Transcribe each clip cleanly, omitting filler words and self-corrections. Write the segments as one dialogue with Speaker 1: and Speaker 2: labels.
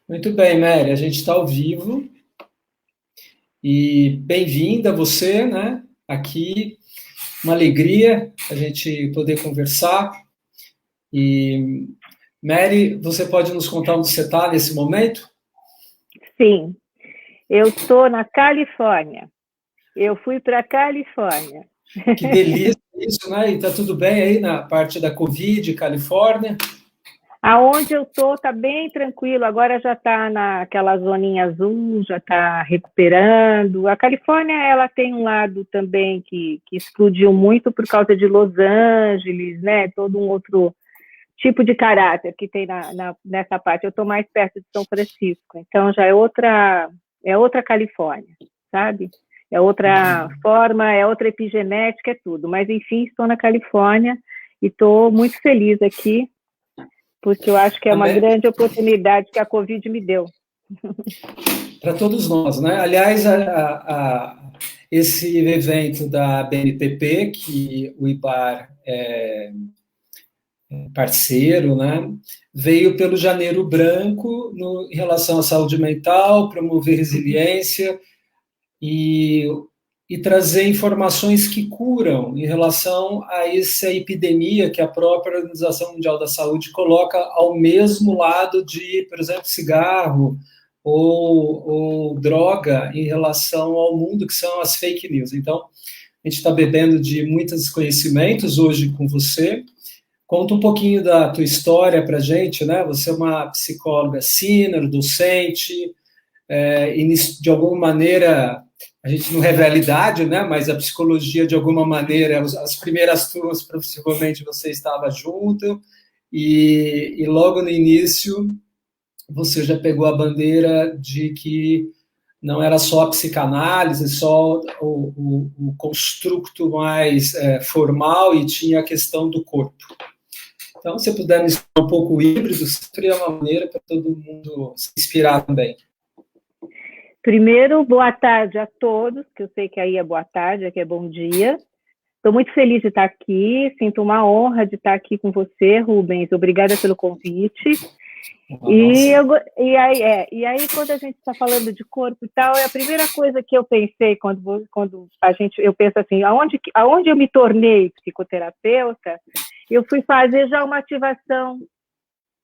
Speaker 1: Muito bem, Mary, a gente está ao vivo e bem-vinda você, né? Aqui, uma alegria a gente poder conversar. E, Mary, você pode nos contar onde você está nesse momento?
Speaker 2: Sim, eu estou na Califórnia. Eu fui para a Califórnia.
Speaker 1: Que delícia isso, né? E está tudo bem aí na parte da Covid, Califórnia?
Speaker 2: Aonde eu estou está bem tranquilo, agora já está naquela zoninha azul, já está recuperando. A Califórnia ela tem um lado também que explodiu muito por causa de Los Angeles, né? Todo um outro tipo de caráter que tem nessa parte. Eu estou mais perto de São Francisco, então já é outra Califórnia, sabe? É outra forma, é outra epigenética, é tudo. Mas, enfim, estou na Califórnia e estou muito feliz aqui, porque eu acho que é uma grande oportunidade que a Covid me deu.
Speaker 1: Para todos nós, né? Aliás, esse evento da BNPP, que o IBAR é parceiro, né? Veio pelo Janeiro Branco em relação à saúde mental, promover resiliência e trazer informações que curam em relação a essa epidemia que a própria Organização Mundial da Saúde coloca ao mesmo lado de, por exemplo, cigarro ou droga em relação ao mundo, que são as fake news. Então, a gente está bebendo de muitos conhecimentos hoje com você. Conta um pouquinho da tua história para a gente, né? Você é uma psicóloga sênior, docente, e de alguma maneira, a gente não revela a idade, né? Mas a psicologia, de alguma maneira, as primeiras turmas, possivelmente, você estava junto, e logo no início, você já pegou a bandeira de que não era só a psicanálise, só o construto mais formal, e tinha a questão do corpo. Então, se puder me explicar um pouco o híbrido, seria uma maneira para todo mundo se inspirar também.
Speaker 2: Primeiro, boa tarde a todos, que eu sei que aí é boa tarde, aqui é bom dia. Estou muito feliz de estar aqui, sinto uma honra de estar aqui com você, Rubens. Obrigada pelo convite. E aí, quando a gente está falando de corpo e tal, a primeira coisa que eu pensei quando eu penso assim, aonde eu me tornei psicoterapeuta, eu fui fazer já uma ativação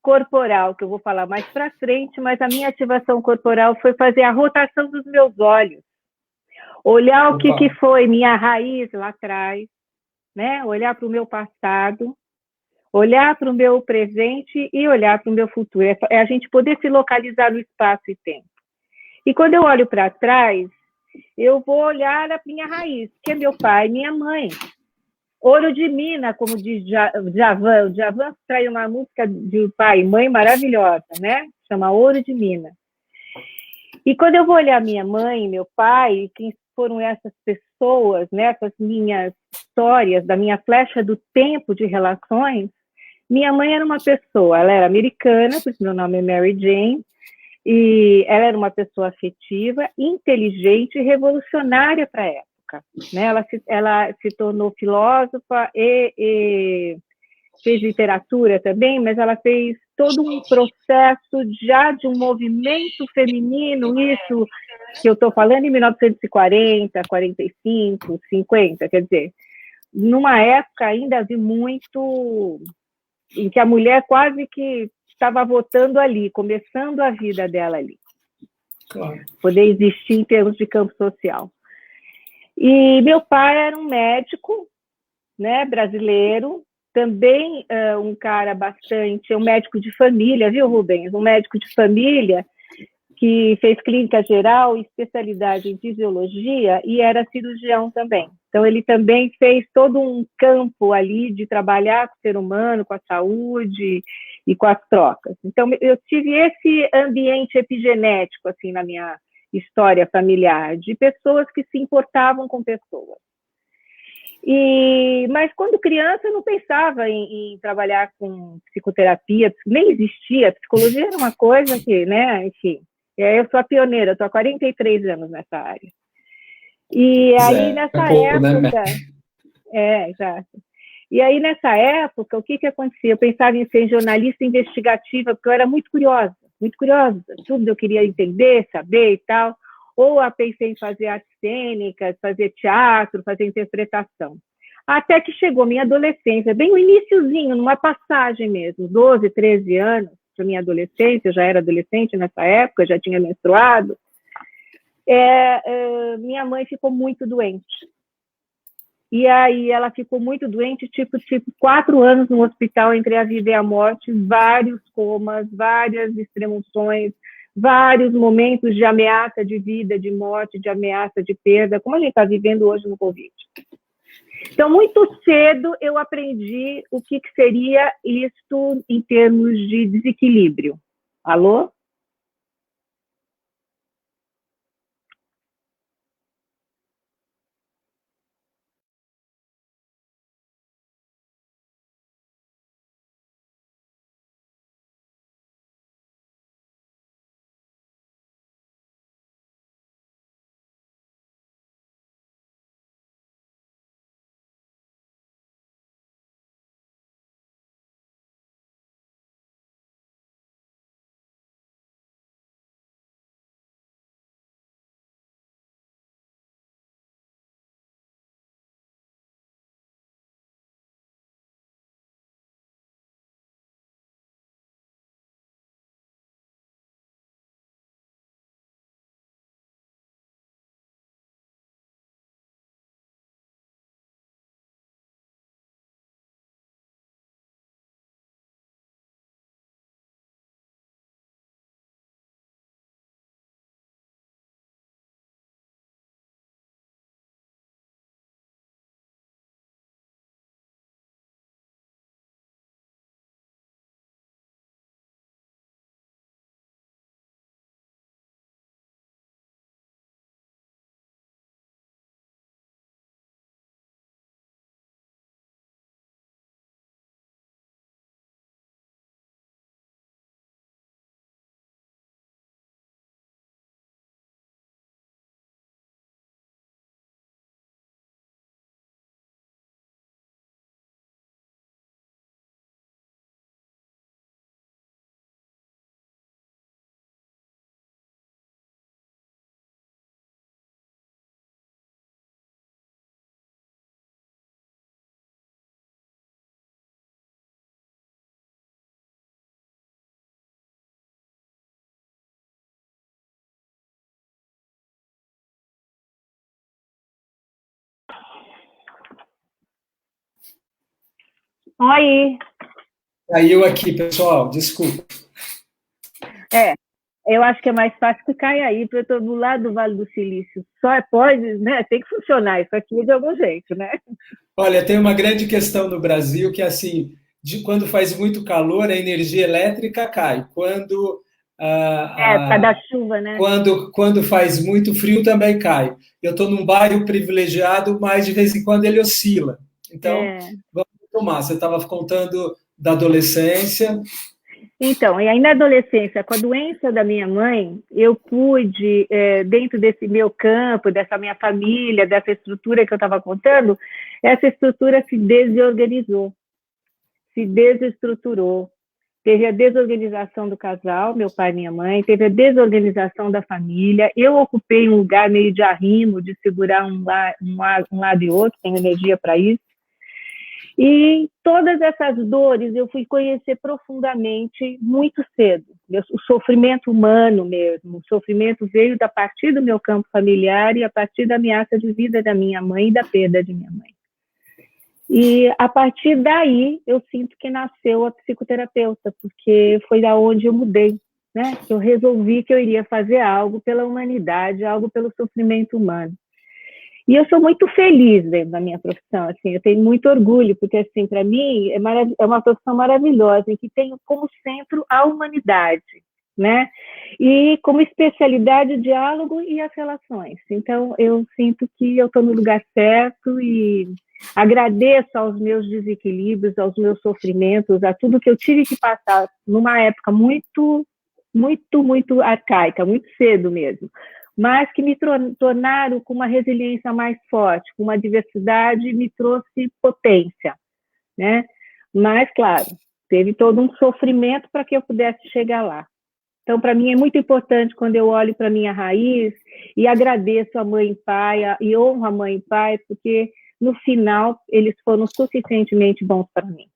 Speaker 2: corporal, que eu vou falar mais para frente, mas a minha ativação corporal foi fazer a rotação dos meus olhos, olhar o que foi minha raiz lá atrás, né? Olhar para o meu passado, olhar para o meu presente e olhar para o meu futuro. É a gente poder se localizar no espaço e tempo. E quando eu olho para trás, eu vou olhar a minha raiz, que é meu pai e minha mãe. Ouro de mina, como diz Djavan. O Djavan traz uma música de pai e mãe maravilhosa, né? Chama Ouro de Mina. E quando eu vou olhar minha mãe e meu pai, quem foram essas pessoas, né? Essas minhas histórias, da minha flecha do tempo de relações, minha mãe era uma pessoa, ela era americana, porque meu nome é Mary Jane, e ela era uma pessoa afetiva, inteligente e revolucionária para a época. Né? Ela se tornou filósofa e fez literatura também, mas ela fez todo um processo já de um movimento feminino, isso que eu estou falando em 1940, 45, 50, quer dizer, numa época ainda vi muito em que a mulher quase que estava votando ali, começando a vida dela ali. Claro. Poder existir em termos de campo social. E meu pai era um médico, né, brasileiro, também um cara um médico de família, viu, Rubens? Um médico de família que fez clínica geral, especialidade em fisiologia e era cirurgião também. Então, ele também fez todo um campo ali de trabalhar com o ser humano, com a saúde e com as trocas. Então, eu tive esse ambiente epigenético, assim, na minha história familiar, de pessoas que se importavam com pessoas. Mas quando criança eu não pensava em trabalhar com psicoterapia, nem existia, a psicologia era uma coisa que, né, enfim, eu sou a pioneira, estou há 43 anos nessa área. E aí nessa época, exato. E aí nessa época, o que acontecia? Eu pensava em ser jornalista investigativa, porque eu era muito curiosa. muito curiosa, tudo eu queria entender, saber e tal. Ou eu pensei em fazer artes cênicas, fazer teatro, fazer interpretação. Até que chegou minha adolescência, bem o iniciozinho, numa passagem mesmo, 12, 13 anos, para minha adolescência, eu já era adolescente nessa época, já tinha menstruado. Minha mãe ficou muito doente. E aí ela ficou muito doente, tipo 4 anos no hospital entre a vida e a morte, vários comas, várias extremoções, vários momentos de ameaça de vida, de morte, de ameaça de perda, como a gente está vivendo hoje no Covid. Então, muito cedo eu aprendi o que seria isso em termos de desequilíbrio. Alô? Oi.
Speaker 1: Caiu aqui, pessoal, desculpa.
Speaker 2: Eu acho que é mais fácil que cair aí, porque eu estou do lado do Vale do Silício. Só pode, né? Tem que funcionar isso aqui de algum jeito, né?
Speaker 1: Olha, tem uma grande questão no Brasil que, assim, quando faz muito calor, a energia elétrica cai.
Speaker 2: Por causa da chuva, né?
Speaker 1: Quando faz muito frio, também cai. Eu estou num bairro privilegiado, mas de vez em quando ele oscila. Então, vamos tomar. Você estava contando da adolescência.
Speaker 2: Então, e aí na adolescência, com a doença da minha mãe, eu pude, dentro desse meu campo, dessa minha família, dessa estrutura que eu estava contando, essa estrutura se desorganizou, se desestruturou. Teve a desorganização do casal, meu pai e minha mãe, teve a desorganização da família. Eu ocupei um lugar meio de arrimo, de segurar um lado e outro, tenho energia para isso. E todas essas dores eu fui conhecer profundamente muito cedo. O sofrimento humano mesmo, o sofrimento veio a partir do meu campo familiar e a partir da ameaça de vida da minha mãe e da perda de minha mãe. E a partir daí eu sinto que nasceu a psicoterapeuta, porque foi da onde eu mudei, né? Eu resolvi que eu iria fazer algo pela humanidade, algo pelo sofrimento humano. E eu sou muito feliz dentro da minha profissão, assim, eu tenho muito orgulho, porque, assim, para mim, é uma profissão maravilhosa, em que tenho como centro a humanidade, né? E como especialidade o diálogo e as relações. Então, eu sinto que eu estou no lugar certo e agradeço aos meus desequilíbrios, aos meus sofrimentos, a tudo que eu tive que passar numa época muito, muito, muito arcaica, muito cedo mesmo, mas que me tornaram com uma resiliência mais forte, com uma diversidade, me trouxe potência, né? Mas, claro, teve todo um sofrimento para que eu pudesse chegar lá. Então, para mim, é muito importante quando eu olho para a minha raiz e agradeço a mãe e pai, e honro a mãe e pai, porque, no final, eles foram suficientemente bons para mim.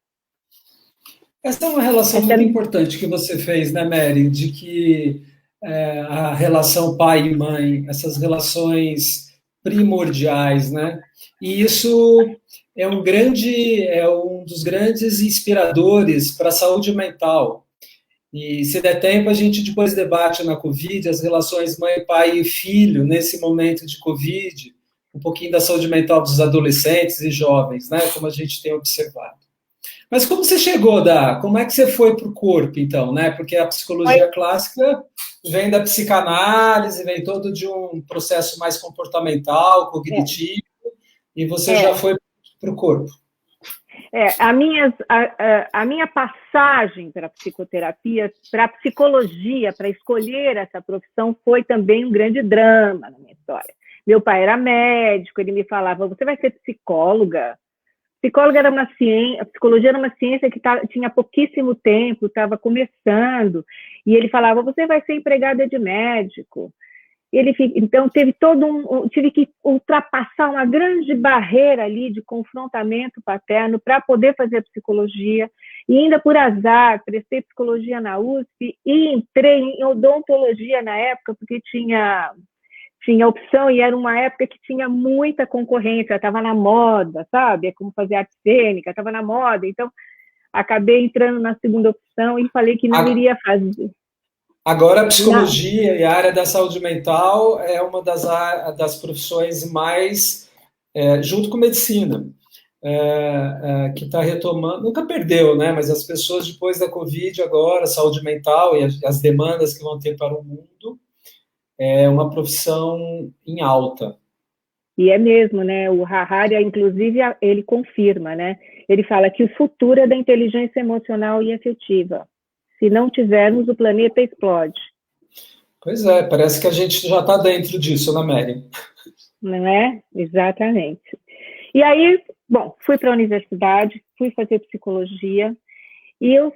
Speaker 1: Essa é uma relação muito importante que você fez, né, Mary? De que a relação pai e mãe, essas relações primordiais, né? E isso é um dos grandes inspiradores para a saúde mental. E se der tempo, a gente depois debate na Covid as relações mãe, pai e filho nesse momento de Covid, um pouquinho da saúde mental dos adolescentes e jovens, né? Como a gente tem observado. Mas como você chegou, como é que você foi para o corpo, então, né? Porque a psicologia clássica vem da psicanálise, vem todo de um processo mais comportamental, cognitivo, e você já foi para o corpo.
Speaker 2: A minha passagem para a psicoterapia, para a psicologia, para escolher essa profissão, foi também um grande drama na minha história. Meu pai era médico, ele me falava, você vai ser psicóloga? Psicóloga era uma ciência, a psicologia era uma ciência que tinha pouquíssimo tempo, estava começando, e ele falava, você vai ser empregada de médico. Então, tive que ultrapassar uma grande barreira ali de confrontamento paterno para poder fazer psicologia, e ainda por azar, prestei psicologia na USP e entrei em odontologia na época, porque tinha opção, e era uma época que tinha muita concorrência, estava na moda, sabe? É como fazer arte cênica, estava na moda, então acabei entrando na segunda opção e falei que não iria fazer.
Speaker 1: Agora, a psicologia e a área da saúde mental é uma das profissões mais, junto com medicina, que está retomando, nunca perdeu, né? Mas as pessoas, depois da Covid, agora, saúde mental e as demandas que vão ter para o mundo, é uma profissão em alta.
Speaker 2: E é mesmo, né? O Harari, inclusive, ele confirma, né? Ele fala que o futuro é da inteligência emocional e afetiva. Se não tivermos, o planeta explode.
Speaker 1: Pois é, parece que a gente já está dentro disso, né, Mary?
Speaker 2: Não é? Exatamente. E aí, bom, fui para a universidade, fui fazer psicologia, e eu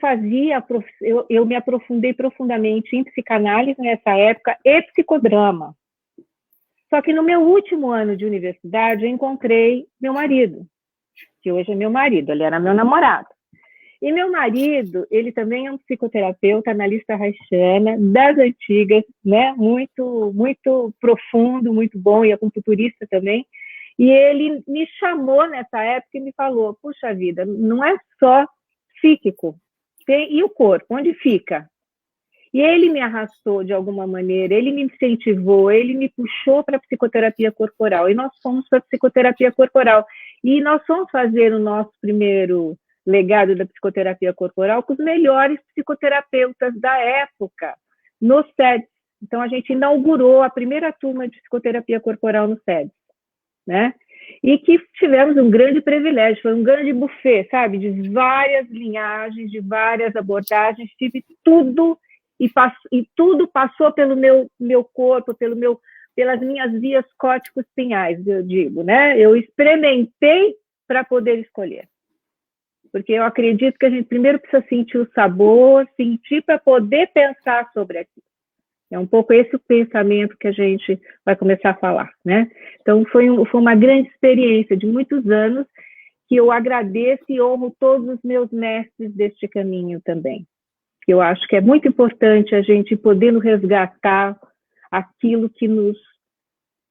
Speaker 2: me aprofundei profundamente em psicanálise nessa época e psicodrama. Só que no meu último ano de universidade, eu encontrei meu marido, que hoje é meu marido, ele era meu namorado. E meu marido, ele também é um psicoterapeuta, analista haitiana, das antigas, né? Muito, muito profundo, muito bom, e acupunturista também. E ele me chamou nessa época e me falou, puxa vida, não é só psíquico, e o corpo, onde fica? E ele me arrastou de alguma maneira, ele me incentivou, ele me puxou para a psicoterapia corporal, e nós fomos para a psicoterapia corporal. E nós fomos fazer o nosso primeiro legado da psicoterapia corporal com os melhores psicoterapeutas da época, no SEDS. Então, a gente inaugurou a primeira turma de psicoterapia corporal no SEDS, né? E que tivemos um grande privilégio, foi um grande buffet, sabe? De várias linhagens, de várias abordagens, tive tudo, e tudo passou pelo meu corpo, pelas minhas vias córtico-espinhais, eu digo, né? Eu experimentei para poder escolher. Porque eu acredito que a gente primeiro precisa sentir o sabor, sentir para poder pensar sobre aquilo. É um pouco esse o pensamento que a gente vai começar a falar, né? Então, foi uma grande experiência de muitos anos que eu agradeço e honro todos os meus mestres deste caminho também. Eu acho que é muito importante a gente poder resgatar aquilo que nos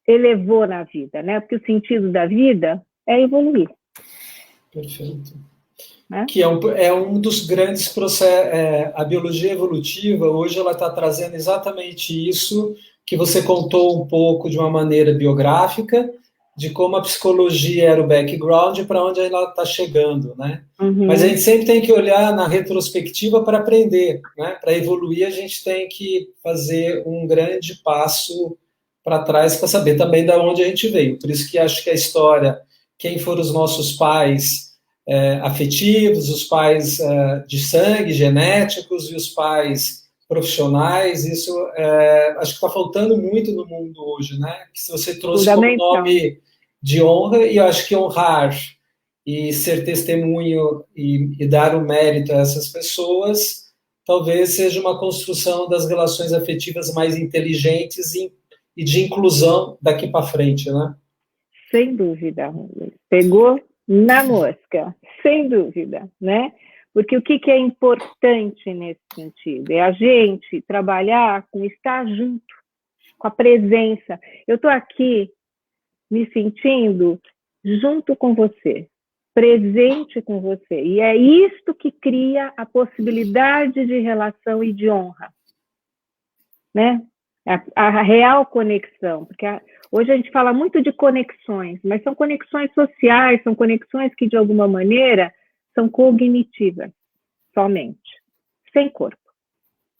Speaker 2: elevou na vida, né? Porque o sentido da vida é evoluir.
Speaker 1: Perfeito. Que é um dos grandes processos, a biologia evolutiva, hoje ela está trazendo exatamente isso que você contou um pouco de uma maneira biográfica, de como a psicologia era o background e para onde ela está chegando, né? Uhum. Mas a gente sempre tem que olhar na retrospectiva para aprender, né? Para evoluir, a gente tem que fazer um grande passo para trás para saber também de onde a gente veio. Por isso que acho que a história, quem foram os nossos pais afetivos, os pais de sangue, genéticos, e os pais profissionais, isso acho que está faltando muito no mundo hoje, né? Que se você trouxe como nome de honra, e eu acho que honrar e ser testemunho e dar o mérito a essas pessoas talvez seja uma construção das relações afetivas mais inteligentes e de inclusão daqui para frente, né?
Speaker 2: Sem dúvida, pegou na mosca, sem dúvida, né? Porque o que é importante nesse sentido? É a gente trabalhar com estar junto, com a presença. Eu estou aqui me sentindo junto com você, presente com você. E é isto que cria a possibilidade de relação e de honra, né? A real conexão, porque hoje a gente fala muito de conexões, mas são conexões sociais, são conexões que, de alguma maneira, são cognitivas, somente, sem corpo.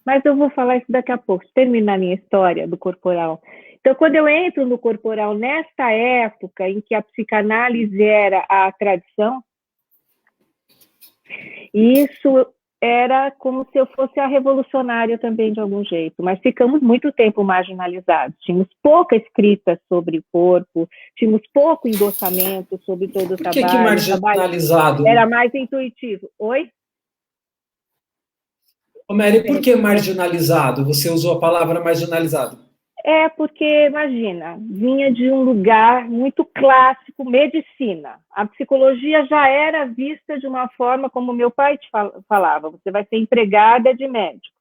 Speaker 2: Mas eu vou falar isso daqui a pouco, terminar a minha história do corporal. Então, quando eu entro no corporal, nesta época em que a psicanálise era a tradição, isso era como se eu fosse a revolucionária também, de algum jeito, mas ficamos muito tempo marginalizados. Tínhamos pouca escrita sobre o corpo, tínhamos pouco endossamento sobre todo o trabalho.
Speaker 1: Por que marginalizado?
Speaker 2: Era mais intuitivo. Oi?
Speaker 1: Ô, Mary, por que marginalizado? Você usou a palavra marginalizado.
Speaker 2: É porque, imagina, vinha de um lugar muito clássico, medicina. A psicologia já era vista de uma forma como meu pai te falava, você vai ser empregada de médico.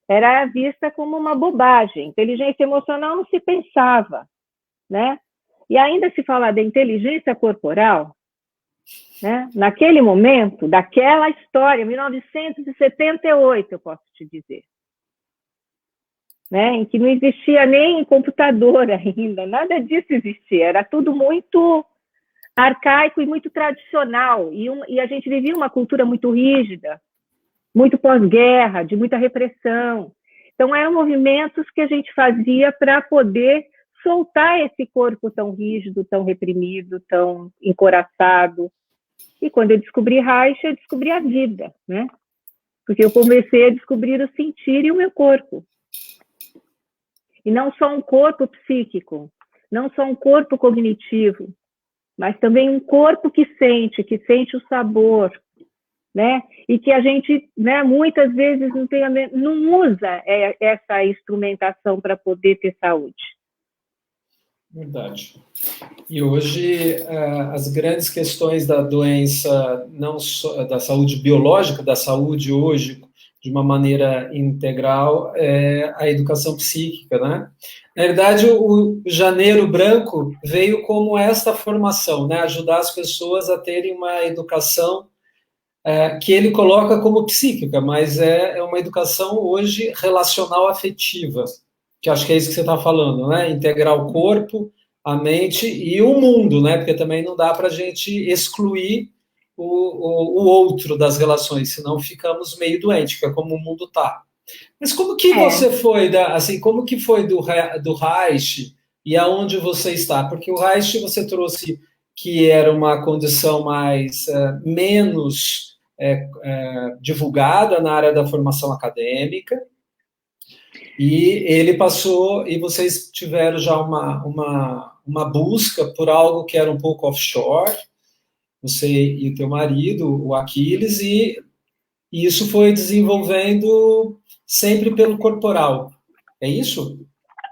Speaker 2: Era vista como uma bobagem. Inteligência emocional não se pensava, né? E ainda se falar da inteligência corporal, né? Naquele momento, daquela história, 1978, eu posso te dizer, né, em que não existia nem computador ainda, nada disso existia, era tudo muito arcaico e muito tradicional, e a gente vivia uma cultura muito rígida, muito pós-guerra, de muita repressão. Então, eram movimentos que a gente fazia para poder soltar esse corpo tão rígido, tão reprimido, tão encoraçado. E quando eu descobri Reich, eu descobri a vida, né? Porque eu comecei a descobrir o sentir e o meu corpo. E não só um corpo psíquico, não só um corpo cognitivo, mas também um corpo que sente o sabor, né? E que a gente, né, muitas vezes não usa essa instrumentação para poder ter saúde.
Speaker 1: Verdade. E hoje as grandes questões da doença, não só da saúde biológica, da saúde hoje de uma maneira integral, é a educação psíquica, né? Na verdade, o Janeiro Branco veio como esta formação, né? Ajudar as pessoas a terem uma educação que ele coloca como psíquica, mas é uma educação hoje relacional afetiva, que acho que é isso que você está falando, né? Integrar o corpo, a mente e o mundo, né? Porque também não dá para a gente excluir o outro das relações, senão ficamos meio doentes, que é como o mundo está. Mas como que você foi, como que foi do Reich e aonde você está? Porque o Reich você trouxe que era uma condição mais menos divulgada na área da formação acadêmica, e ele passou, e vocês tiveram já uma busca por algo que era um pouco offshore, você e o teu marido, o Aquiles, e isso foi desenvolvendo sempre pelo corporal. É isso?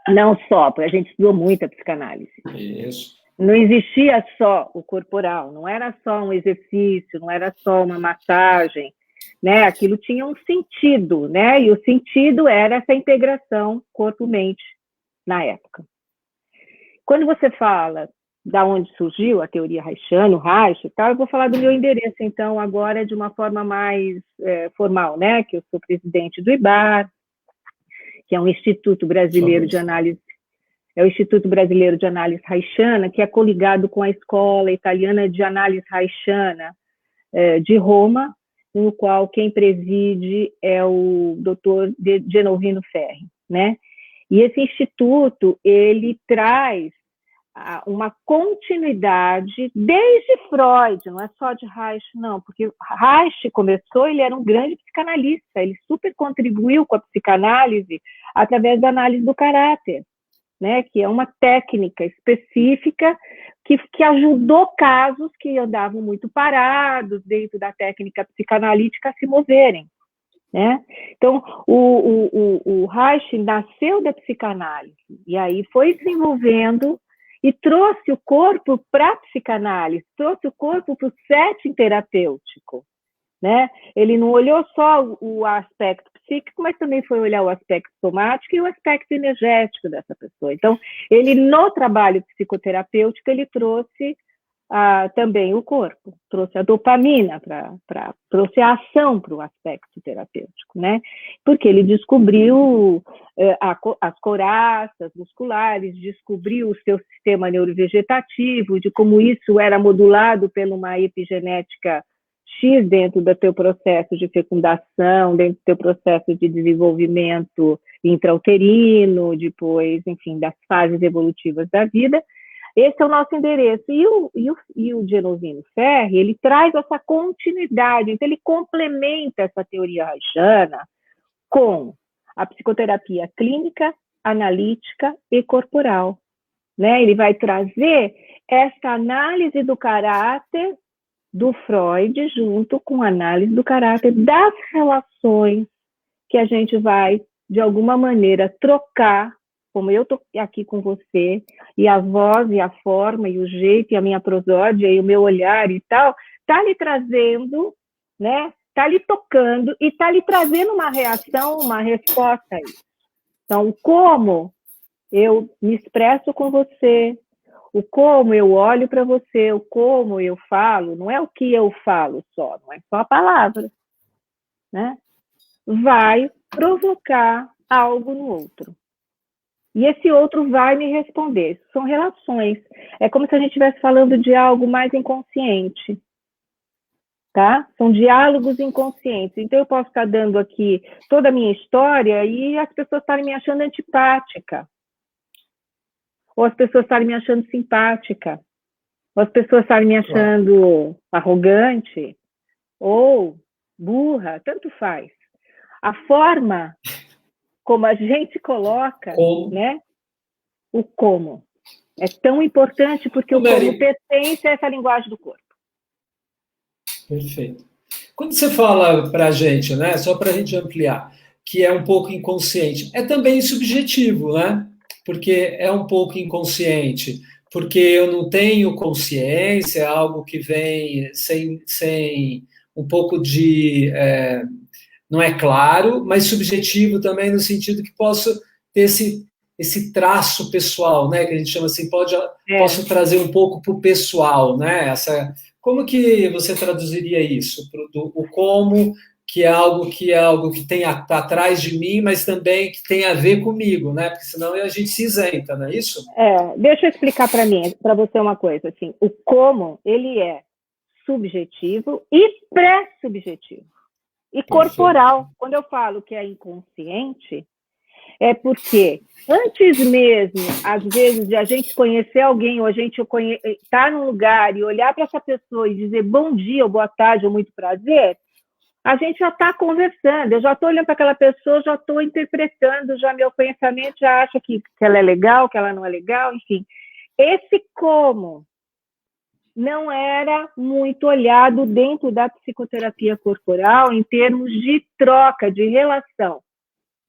Speaker 2: Não só, porque a gente estudou muito a psicanálise.
Speaker 1: Isso.
Speaker 2: Não existia só o corporal, não era só um exercício, não era só uma massagem, né? Aquilo tinha um sentido, né? E o sentido era essa integração corpo-mente na época. Quando você fala da onde surgiu a teoria reichiana, o Reich e tal, eu vou falar do meu endereço, então, agora de uma forma mais formal, né? Que eu sou presidente do IBAR, que é um Instituto Brasileiro de Análise, é o Instituto Brasileiro de Análise Reichiana, que é coligado com a Escola Italiana de Análise Reichiana de Roma, no qual quem preside é o Dr. Genovino Ferri, né? E esse instituto, ele traz uma continuidade desde Freud, não é só de Reich, não, porque Reich começou, ele era um grande psicanalista, ele super contribuiu com a psicanálise através da análise do caráter, né, que é uma técnica específica que ajudou casos que andavam muito parados dentro da técnica psicanalítica a se moverem. né? Então, o Reich nasceu da psicanálise, e aí foi desenvolvendo e trouxe o corpo para a psicanálise, trouxe o corpo para o setting terapêutico, né? Ele não olhou só o aspecto psíquico, mas também foi olhar o aspecto somático e o aspecto energético dessa pessoa. Então, ele, no trabalho psicoterapêutico, ele trouxe também o corpo, trouxe a dopamina, trouxe a ação para o aspecto terapêutico, né? Porque ele descobriu as coraças musculares, descobriu o seu sistema neurovegetativo, de como isso era modulado por uma epigenética X dentro do teu processo de fecundação, dentro do teu processo de desenvolvimento intrauterino, depois, enfim, das fases evolutivas da vida. Esse é o nosso endereço. E o Genovino Ferri, ele traz essa continuidade, então ele complementa essa teoria reichiana com a psicoterapia clínica, analítica e corporal, né? Ele vai trazer essa análise do caráter do Freud junto com a análise do caráter das relações que a gente vai, de alguma maneira, trocar, como eu estou aqui com você, e a voz, e a forma, e o jeito, e a minha prosódia, e o meu olhar e tal, está lhe trazendo, né? Está lhe tocando e está lhe trazendo uma reação, uma resposta a isso. Então, como eu me expresso com você, o como eu olho para você, o como eu falo, não é o que eu falo só, não é só a palavra, né? Vai provocar algo no outro. E esse outro vai me responder. São relações. É como se a gente estivesse falando de algo mais inconsciente. Tá? São diálogos inconscientes. Então, eu posso estar dando aqui toda a minha história e as pessoas estarem me achando antipática. Ou as pessoas estarem me achando simpática. Ou as pessoas estarem me achando arrogante. Ou burra. Tanto faz. A forma como a gente coloca, né? O como. É tão importante porque o como pertence a essa linguagem do corpo.
Speaker 1: Perfeito. Quando você fala para a gente, né, só para a gente ampliar, que é um pouco inconsciente, é também subjetivo, né? Porque é um pouco inconsciente, porque eu não tenho consciência, é algo que vem sem um pouco de... não é claro, mas subjetivo também no sentido que posso ter esse traço pessoal, né, que a gente chama assim, posso trazer um pouco para o pessoal, né, como que você traduziria isso? O como, que é algo que tem atrás de mim, mas também que tem a ver comigo, né, porque senão a gente se isenta, não é isso?
Speaker 2: Deixa eu explicar para você uma coisa, assim, o como, ele é subjetivo e pré-subjetivo. E corporal. Quando eu falo que é inconsciente, é porque antes mesmo, às vezes, de a gente conhecer alguém, ou a gente estar num lugar e olhar para essa pessoa e dizer bom dia, ou boa tarde, ou muito prazer, a gente já está conversando. Eu já estou olhando para aquela pessoa, já estou interpretando, já meu pensamento já acha que ela é legal, que ela não é legal, enfim. Esse como não era muito olhado dentro da psicoterapia corporal em termos de troca, de relação.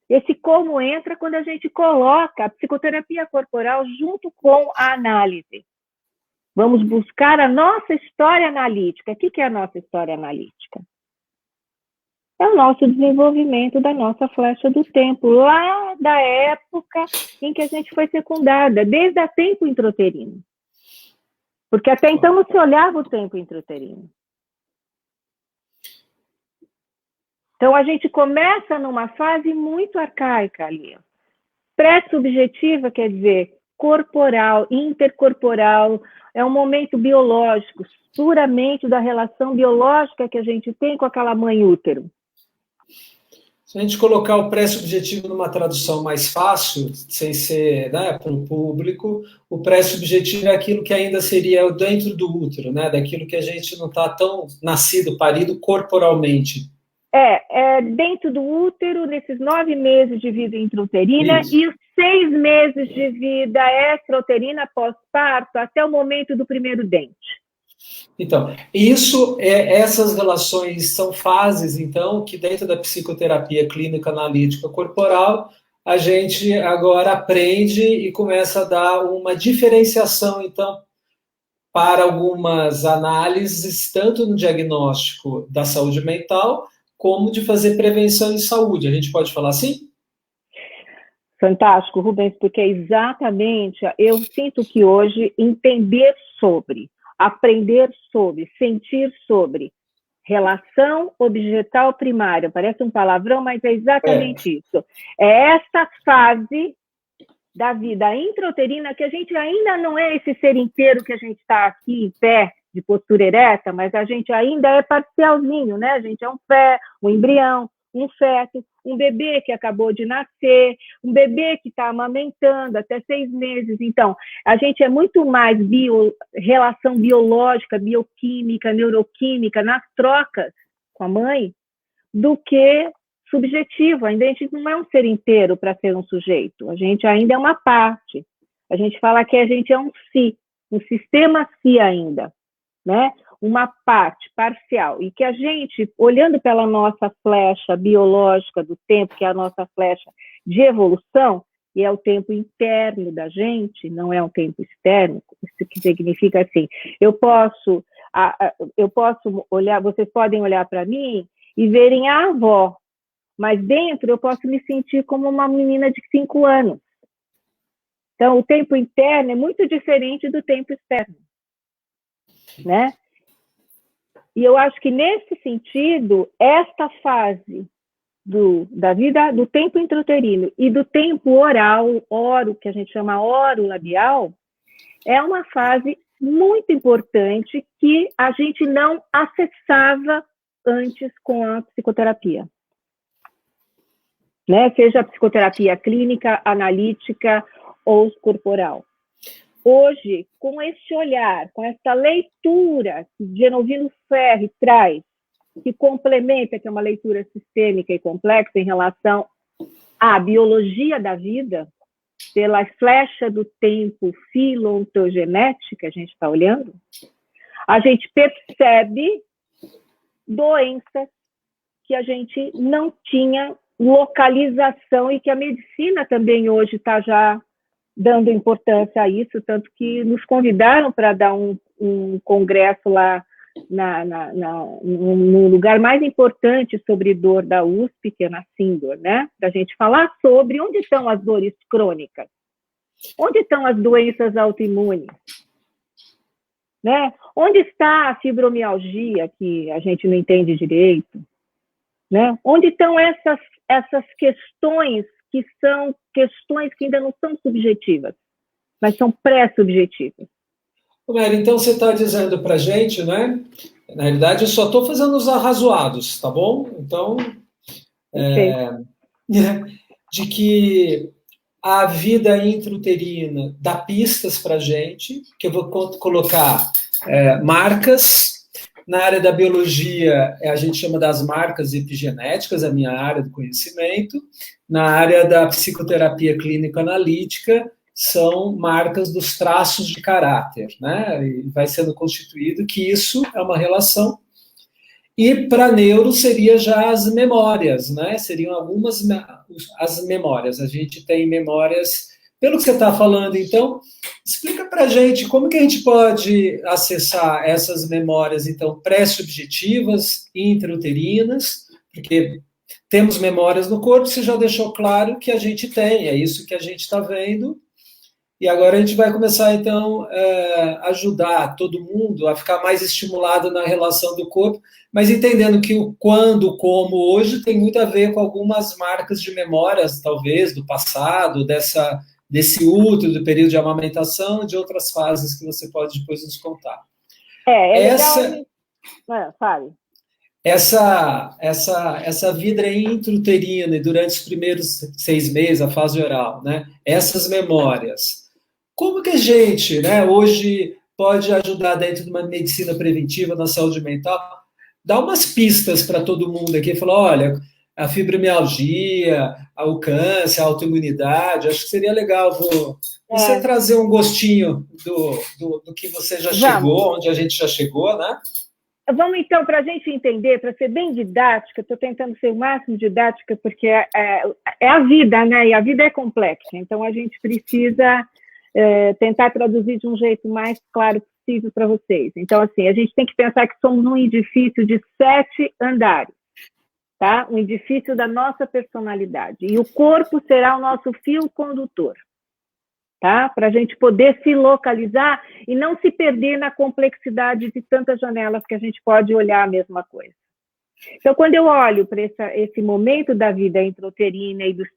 Speaker 2: Esse como entra quando a gente coloca a psicoterapia corporal junto com a análise. Vamos buscar a nossa história analítica. O que é a nossa história analítica? É o nosso desenvolvimento da nossa flecha do tempo, lá da época em que a gente foi fecundada, desde o tempo intrauterino. Porque até então não se olhava o tempo intrauterino. Então, a gente começa numa fase muito arcaica ali. Pré-subjetiva quer dizer corporal, intercorporal, é um momento biológico, puramente da relação biológica que a gente tem com aquela mãe útero.
Speaker 1: Se a gente colocar o pré-subjetivo numa tradução mais fácil, sem ser, né, para o público, o pré-subjetivo é aquilo que ainda seria dentro do útero, né, daquilo que a gente não está tão nascido, parido corporalmente.
Speaker 2: É dentro do útero, nesses 9 meses de vida intrauterina. Isso. E os 6 meses de vida extrauterina pós-parto, até o momento do primeiro dente.
Speaker 1: Então, essas relações são fases, então, que dentro da psicoterapia clínica analítica corporal, a gente agora aprende e começa a dar uma diferenciação, então, para algumas análises, tanto no diagnóstico da saúde mental, como de fazer prevenção em saúde. A gente pode falar assim?
Speaker 2: Fantástico, Rubens, porque exatamente eu sinto que hoje entender sobre, aprender sobre, sentir sobre relação objetal primária, parece um palavrão, mas é exatamente isso. É essa fase da vida intrauterina que a gente ainda não é esse ser inteiro que a gente está aqui em pé, de postura ereta, mas a gente ainda é parcialzinho, né? A gente é um pé, um embrião, um feto, um bebê que acabou de nascer, um bebê que está amamentando até 6 meses. Então, a gente é muito mais relação biológica, bioquímica, neuroquímica, nas trocas com a mãe, do que subjetivo. Ainda a gente não é um ser inteiro para ser um sujeito. A gente ainda é uma parte. A gente fala que a gente é um si, um sistema si ainda, né? Uma parte parcial, e que a gente, olhando pela nossa flecha biológica do tempo, que é a nossa flecha de evolução, e é o tempo interno da gente, não é um tempo externo, isso que significa assim, eu posso olhar, vocês podem olhar para mim e verem a avó, mas dentro eu posso me sentir como uma menina de 5 anos. Então, o tempo interno é muito diferente do tempo externo, né? E eu acho que, nesse sentido, esta fase da vida, do tempo intrauterino e do tempo oral, que a gente chama oro-labial, é uma fase muito importante que a gente não acessava antes com a psicoterapia. Né? Seja a psicoterapia clínica, analítica ou corporal. Hoje, com este olhar, com essa leitura que Genovino Ferri traz, que complementa, que é uma leitura sistêmica e complexa em relação à biologia da vida, pela flecha do tempo filontogenética, a gente está olhando, a gente percebe doenças que a gente não tinha localização e que a medicina também hoje está já dando importância a isso, tanto que nos convidaram para dar um congresso lá no lugar mais importante sobre dor da USP, que é na Sindor, né? Para a gente falar sobre onde estão as dores crônicas, onde estão as doenças autoimunes, né? Onde está a fibromialgia, que a gente não entende direito, né? Onde estão essas questões que são questões que ainda não são subjetivas, mas são pré-subjetivas.
Speaker 1: Então você está dizendo para a gente, né? Na realidade, eu só estou fazendo os arrazoados, tá bom? Então, de que a vida intrauterina dá pistas para a gente, que eu vou colocar marcas. Na área da biologia, a gente chama das marcas epigenéticas, a minha área do conhecimento. Na área da psicoterapia clínica analítica, são marcas dos traços de caráter, né? E vai sendo constituído que isso é uma relação. E para neuro seria já as memórias, né? Seriam algumas as memórias. A gente tem memórias. Pelo que você está falando, então, explica para a gente como que a gente pode acessar essas memórias, então, pré-subjetivas, intrauterinas, porque temos memórias no corpo, você já deixou claro que a gente tem, é isso que a gente está vendo, e agora a gente vai começar, então, a ajudar todo mundo a ficar mais estimulado na relação do corpo, mas entendendo que o quando, o como hoje tem muito a ver com algumas marcas de memórias, talvez, do passado, desse útero, do período de amamentação, de outras fases que você pode depois nos contar.
Speaker 2: Fale.
Speaker 1: Essa vida intrauterina e durante os primeiros 6 meses, a fase oral, né? Essas memórias. Como que a gente, né, hoje pode ajudar dentro de uma medicina preventiva na saúde mental? Dá umas pistas para todo mundo aqui, falar, olha, a fibromialgia, o câncer, a autoimunidade. Acho que seria legal você trazer um gostinho do que você já chegou, onde a gente já chegou, né?
Speaker 2: Vamos, então, para a gente entender, para ser bem didática, estou tentando ser o máximo didática, porque é a vida, né? E a vida é complexa, então a gente precisa tentar traduzir de um jeito mais claro possível para vocês. Então, assim, a gente tem que pensar que somos num edifício de 7 andares, tá? Um edifício da nossa personalidade. E o corpo será o nosso fio condutor, tá? Para a gente poder se localizar e não se perder na complexidade de tantas janelas que a gente pode olhar a mesma coisa. Então, quando eu olho para esse momento da vida intrauterina e dos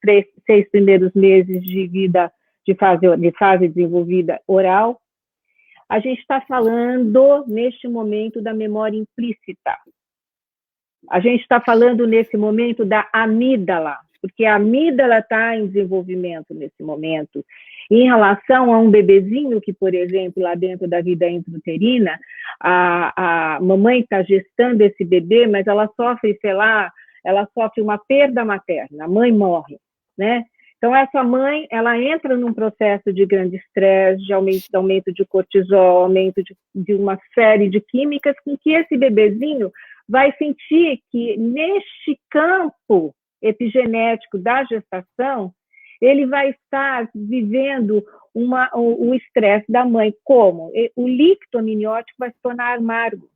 Speaker 2: 6 primeiros meses de vida de fase desenvolvida oral, a gente está falando, neste momento, da memória implícita. A gente está falando, nesse momento, da amígdala, porque a amígdala está em desenvolvimento nesse momento. Em relação a um bebezinho que, por exemplo, lá dentro da vida intrauterina, a mamãe está gestando esse bebê, mas ela sofre, sei lá, ela sofre uma perda materna, a mãe morre, né? Então, essa mãe, ela entra num processo de grande estresse, de aumento de cortisol, aumento de uma série de químicas, com que esse bebezinho vai sentir que, neste campo epigenético da gestação, ele vai estar vivendo o estresse da mãe. Como? O líquido amniótico vai se tornar amargo.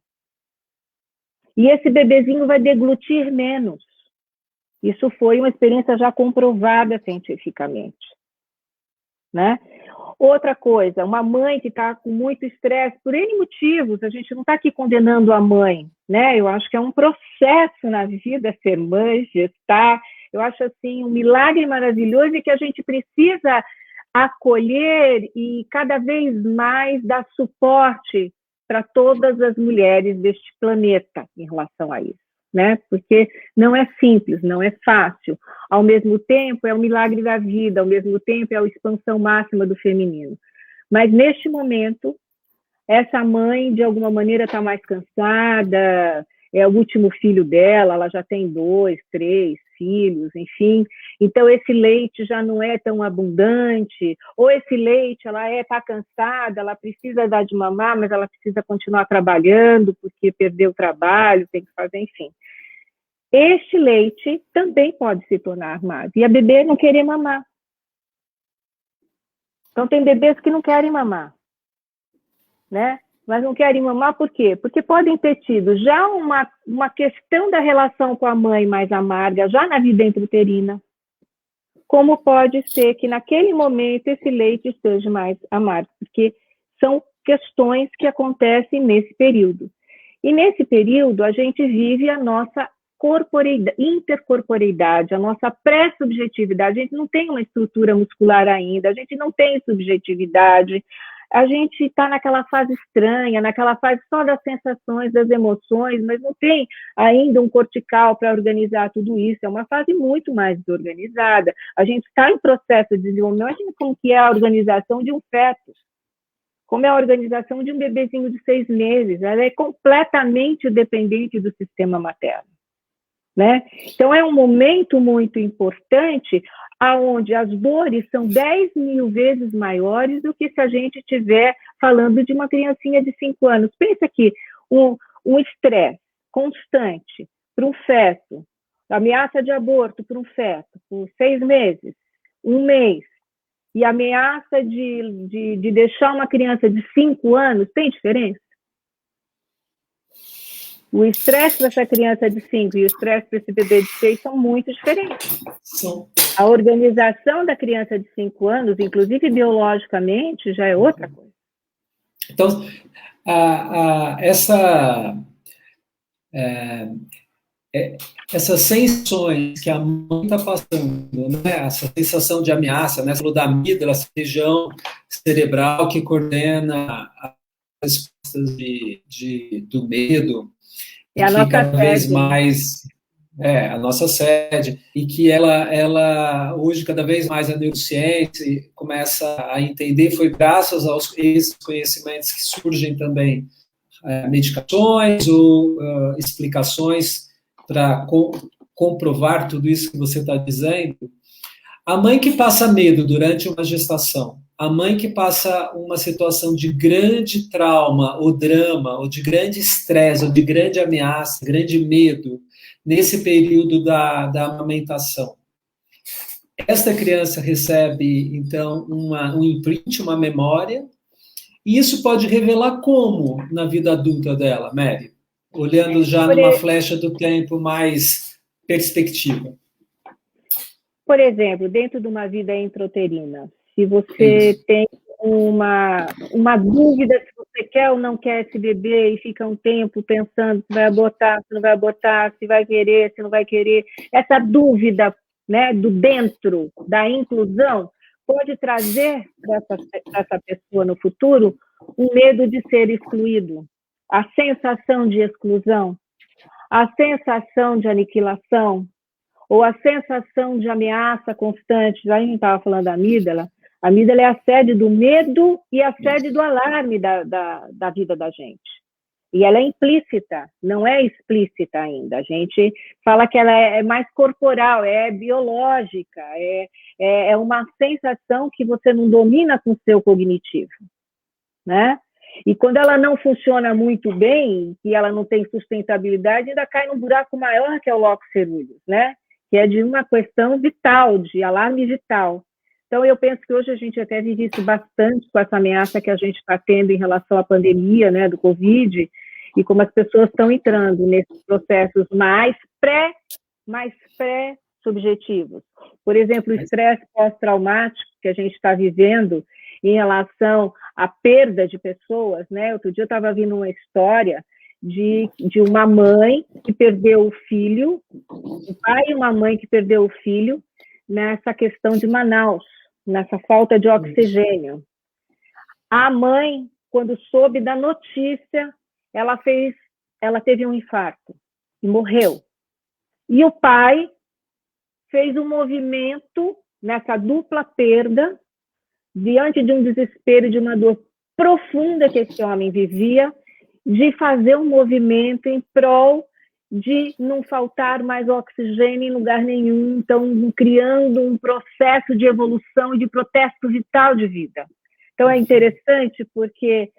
Speaker 2: E esse bebezinho vai deglutir menos. Isso foi uma experiência já comprovada cientificamente, né? Outra coisa, uma mãe que está com muito estresse, por N motivos, a gente não está aqui condenando a mãe, né? Eu acho que é um processo na vida ser mãe, gestar. Eu acho assim um milagre maravilhoso e que a gente precisa acolher e cada vez mais dar suporte para todas as mulheres deste planeta em relação a isso, né? Porque não é simples, não é fácil. Ao mesmo tempo, é o milagre da vida, ao mesmo tempo, é a expansão máxima do feminino. Mas, neste momento, essa mãe, de alguma maneira, está mais cansada, é o último filho dela, ela já tem 2, 3 filhos, enfim. Então, esse leite já não é tão abundante, ou esse leite, ela está cansada, ela precisa dar de mamar, mas ela precisa continuar trabalhando, porque perdeu o trabalho, tem que fazer, enfim. Este leite também pode se tornar amargo, e a bebê não querer mamar. Então, tem bebês que não querem mamar, né? Mas não querem mamar por quê? Porque podem ter tido já uma questão da relação com a mãe mais amarga, já na vida intrauterina, como pode ser que naquele momento esse leite esteja mais amargo, porque são questões que acontecem nesse período. E nesse período a gente vive a nossa intercorporeidade, a nossa pré-subjetividade. A gente não tem uma estrutura muscular ainda, a gente não tem subjetividade, a gente está naquela fase estranha, naquela fase só das sensações, das emoções, mas não tem ainda um cortical para organizar tudo isso. É uma fase muito mais desorganizada. A gente está em processo de desenvolvimento. Imagina como que é a organização de um feto, como é a organização de um bebezinho de 6 meses. Ela é completamente dependente do sistema materno, né? Então, é um momento muito importante onde as dores são 10.000 vezes maiores do que se a gente estiver falando de uma criancinha de 5 anos. Pensa que um estresse constante para um feto, ameaça de aborto para um feto por 6 meses, 1 mês, e ameaça de deixar uma criança de 5 anos, tem diferença? O estresse para essa criança de 5 e o estresse para esse bebê de 6 são muito diferentes. A organização da criança de 5 anos, inclusive biologicamente, já é outra coisa.
Speaker 1: Então, essas sensações que a mãe está passando, né? Essa sensação de ameaça, né? Falou da amígdala, essa região cerebral que coordena as respostas do medo,
Speaker 2: é a nossa
Speaker 1: cada vez
Speaker 2: sede,
Speaker 1: mais a nossa sede, e que ela hoje cada vez mais a neurociência começa a entender, foi graças aos esses conhecimentos que surgem também medicações ou explicações para comprovar tudo isso que você está dizendo, a mãe que passa medo durante uma gestação, a mãe que passa uma situação de grande trauma ou drama, ou de grande estresse, ou de grande ameaça, grande medo, nesse período da amamentação, esta criança recebe, então, um imprint, uma memória, e isso pode revelar como na vida adulta dela, Mary? Olhando já numa flecha do tempo mais perspectiva.
Speaker 2: Por exemplo, dentro de uma vida intrauterina, se você tem uma dúvida se você quer ou não quer esse bebê e fica um tempo pensando se vai abortar, se não vai abortar, se vai querer, se não vai querer, essa dúvida, né, do dentro da inclusão pode trazer para essa pessoa no futuro um medo de ser excluído, a sensação de exclusão, a sensação de aniquilação, ou a sensação de ameaça constante. Já a gente estava falando da amígdala. A amígdala é a sede do medo e a sede do alarme da vida da gente. E ela é implícita, não é explícita ainda. A gente fala que ela é mais corporal, é biológica, é uma sensação que você não domina com o seu cognitivo, né? E quando ela não funciona muito bem, que ela não tem sustentabilidade, ainda cai num buraco maior que é o locus coeruleus, né? Que é de uma questão vital, de alarme vital. Então, eu penso que hoje a gente até vive isso bastante com essa ameaça que a gente está tendo em relação à pandemia, né, do Covid, e como as pessoas estão entrando nesses processos mais pré-subjetivos. Por exemplo, o estresse pós-traumático que a gente está vivendo em relação à perda de pessoas, né? Outro dia eu estava vendo uma história de uma mãe que perdeu o filho, um pai e uma mãe que perdeu o filho nessa questão de Manaus, nessa falta de oxigênio. A mãe, quando soube da notícia, ela teve um infarto e morreu. E o pai fez um movimento nessa dupla perda, diante de um desespero e de uma dor profunda que esse homem vivia, de fazer um movimento em prol de não faltar mais oxigênio em lugar nenhum, então criando um processo de evolução e de protesto vital de vida. Então é interessante porque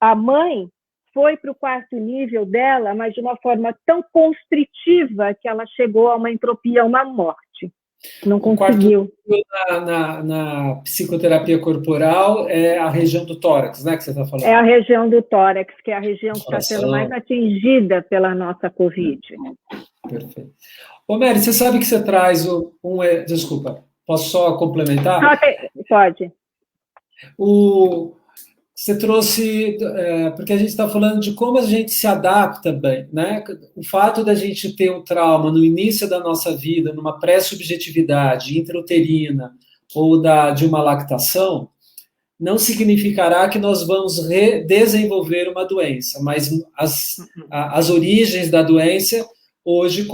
Speaker 2: a mãe foi para o quarto nível dela, mas de uma forma tão constritiva que ela chegou a uma entropia, a uma morte. Não conseguiu.
Speaker 1: Na psicoterapia corporal é a região do tórax, né, que você está falando?
Speaker 2: É a região do tórax, que é a região que está sendo mais atingida pela nossa Covid. Perfeito.
Speaker 1: Ô, Mary, você sabe que você traz Desculpa, posso só complementar?
Speaker 2: Pode.
Speaker 1: Você trouxe, porque a gente está falando de como a gente se adapta bem, né? O fato da gente ter um trauma no início da nossa vida, numa pré-subjetividade intrauterina ou de uma lactação, não significará que nós vamos desenvolver uma doença, mas as origens da doença, hoje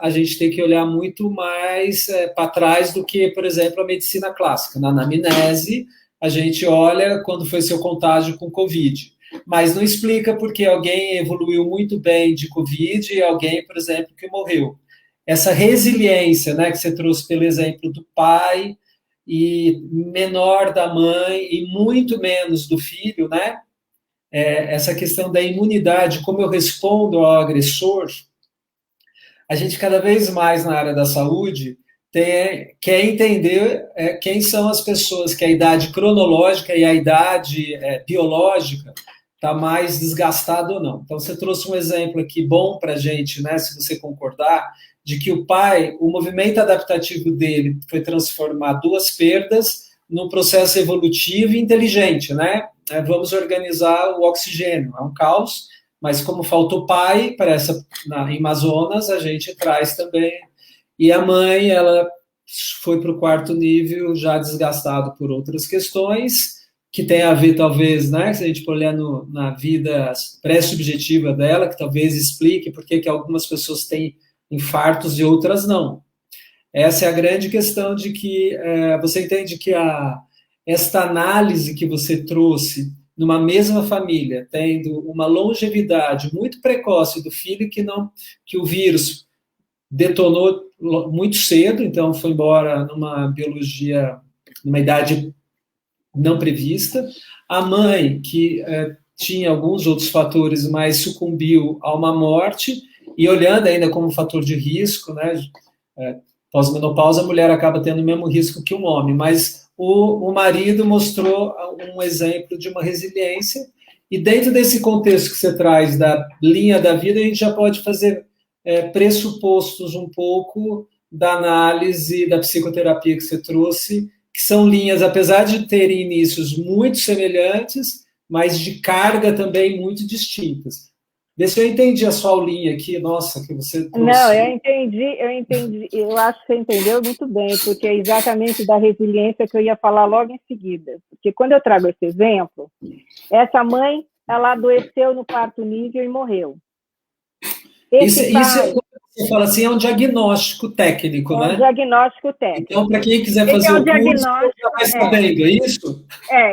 Speaker 1: a gente tem que olhar muito mais para trás do que, por exemplo, a medicina clássica. Na anamnese, a gente olha quando foi seu contágio com Covid, mas não explica porque alguém evoluiu muito bem de Covid e alguém, por exemplo, que morreu. Essa resiliência, né, que você trouxe pelo exemplo do pai e menor da mãe e muito menos do filho, né? Essa questão da imunidade, como eu respondo ao agressor, a gente cada vez mais na área da saúde quer entender quem são as pessoas que a idade cronológica e a idade biológica está mais desgastada ou não. Então, você trouxe um exemplo aqui bom para a gente, né, se você concordar, de que o pai, o movimento adaptativo dele foi transformar duas perdas num processo evolutivo e inteligente, né? Vamos organizar o oxigênio, é um caos, mas como faltou pai em Amazonas, a gente traz também. E a mãe, ela foi para o quarto nível já desgastado por outras questões, que tem a ver, talvez, né, se a gente for olhar na vida pré-subjetiva dela, que talvez explique por que algumas pessoas têm infartos e outras não. Essa é a grande questão de que você entende que esta análise que você trouxe numa mesma família, tendo uma longevidade muito precoce do filho que o vírus detonou muito cedo, então foi embora numa biologia, numa idade não prevista. A mãe, que tinha alguns outros fatores, mas sucumbiu a uma morte, e olhando ainda como fator de risco, né? Pós-menopausa, a mulher acaba tendo o mesmo risco que um homem, mas o marido mostrou um exemplo de uma resiliência, e dentro desse contexto que você traz da linha da vida, a gente já pode fazer pressupostos um pouco da análise da psicoterapia que você trouxe, que são linhas, apesar de terem inícios muito semelhantes, mas de carga também muito distintas. Vê se eu entendi a sua aulinha aqui, nossa, que você trouxe.
Speaker 2: Não, eu entendi, eu acho que você entendeu muito bem, porque é exatamente da resiliência que eu ia falar logo em seguida. Porque quando eu trago esse exemplo, essa mãe, ela adoeceu no 4º nível e morreu.
Speaker 1: Isso você fala assim, é um diagnóstico técnico, né?
Speaker 2: É um diagnóstico técnico.
Speaker 1: Então, para quem quiser fazer o curso, já vai sabendo, é isso?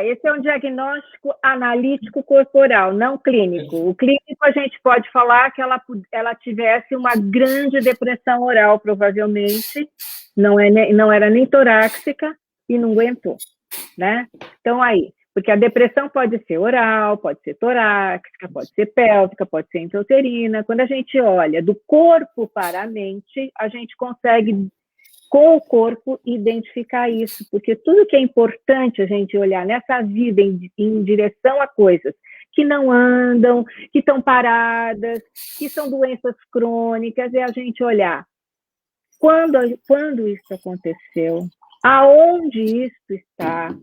Speaker 2: Esse é um diagnóstico analítico corporal, não clínico. O clínico, a gente pode falar que ela tivesse uma grande depressão oral, provavelmente, não era nem torácica e não aguentou, né? Então, aí, porque a depressão pode ser oral, pode ser torácica, pode ser pélvica, pode ser intrauterina. Quando a gente olha do corpo para a mente, a gente consegue, com o corpo, identificar isso, porque tudo que é importante a gente olhar nessa vida em direção a coisas que não andam, que estão paradas, que são doenças crônicas, é a gente olhar quando isso aconteceu, aonde isso está,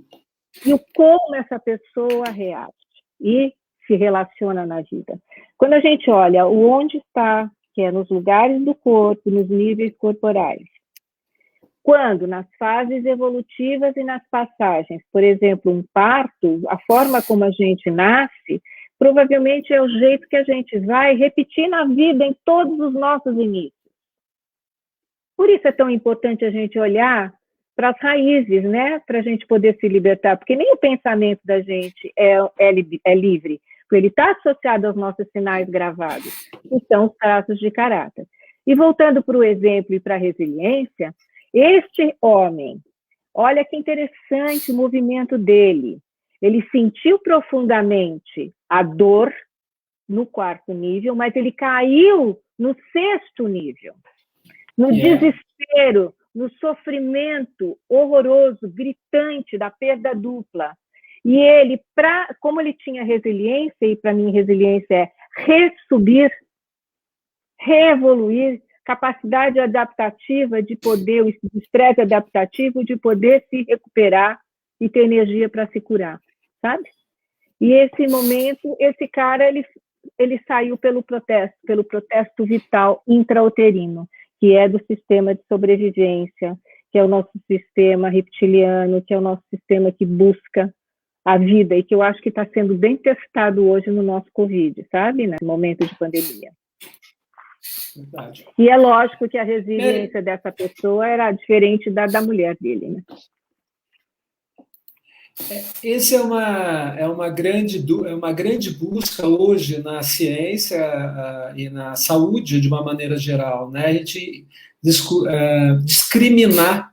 Speaker 2: e como essa pessoa reage e se relaciona na vida. Quando a gente olha o onde está, que é nos lugares do corpo, nos níveis corporais, quando nas fases evolutivas e nas passagens, por exemplo, um parto, a forma como a gente nasce, provavelmente é o jeito que a gente vai repetir na vida em todos os nossos inícios. Por isso é tão importante a gente olhar para as raízes, né? Para a gente poder se libertar, porque nem o pensamento da gente é livre, porque ele está associado aos nossos sinais gravados, que são os traços de caráter. E voltando para o exemplo e para a resiliência, este homem, olha que interessante o movimento dele. Ele sentiu profundamente a dor no 4º nível, mas ele caiu no 6º nível, no desespero, no sofrimento horroroso, gritante da perda dupla. E ele, como ele tinha resiliência, e para mim resiliência é ressubir, reevoluir, capacidade adaptativa de poder, o estresse adaptativo de poder se recuperar e ter energia para se curar, sabe? E esse momento, esse cara, ele saiu pelo protesto vital intrauterino, que é do sistema de sobrevivência, que é o nosso sistema reptiliano, que é o nosso sistema que busca a vida, e que eu acho que está sendo bem testado hoje no nosso Covid, sabe? Nesse momento de pandemia.
Speaker 1: Verdade.
Speaker 2: E é lógico que a resiliência dessa pessoa era diferente da mulher dele, né?
Speaker 1: Esse é uma grande busca hoje na ciência e na saúde de uma maneira geral, né? A gente discriminar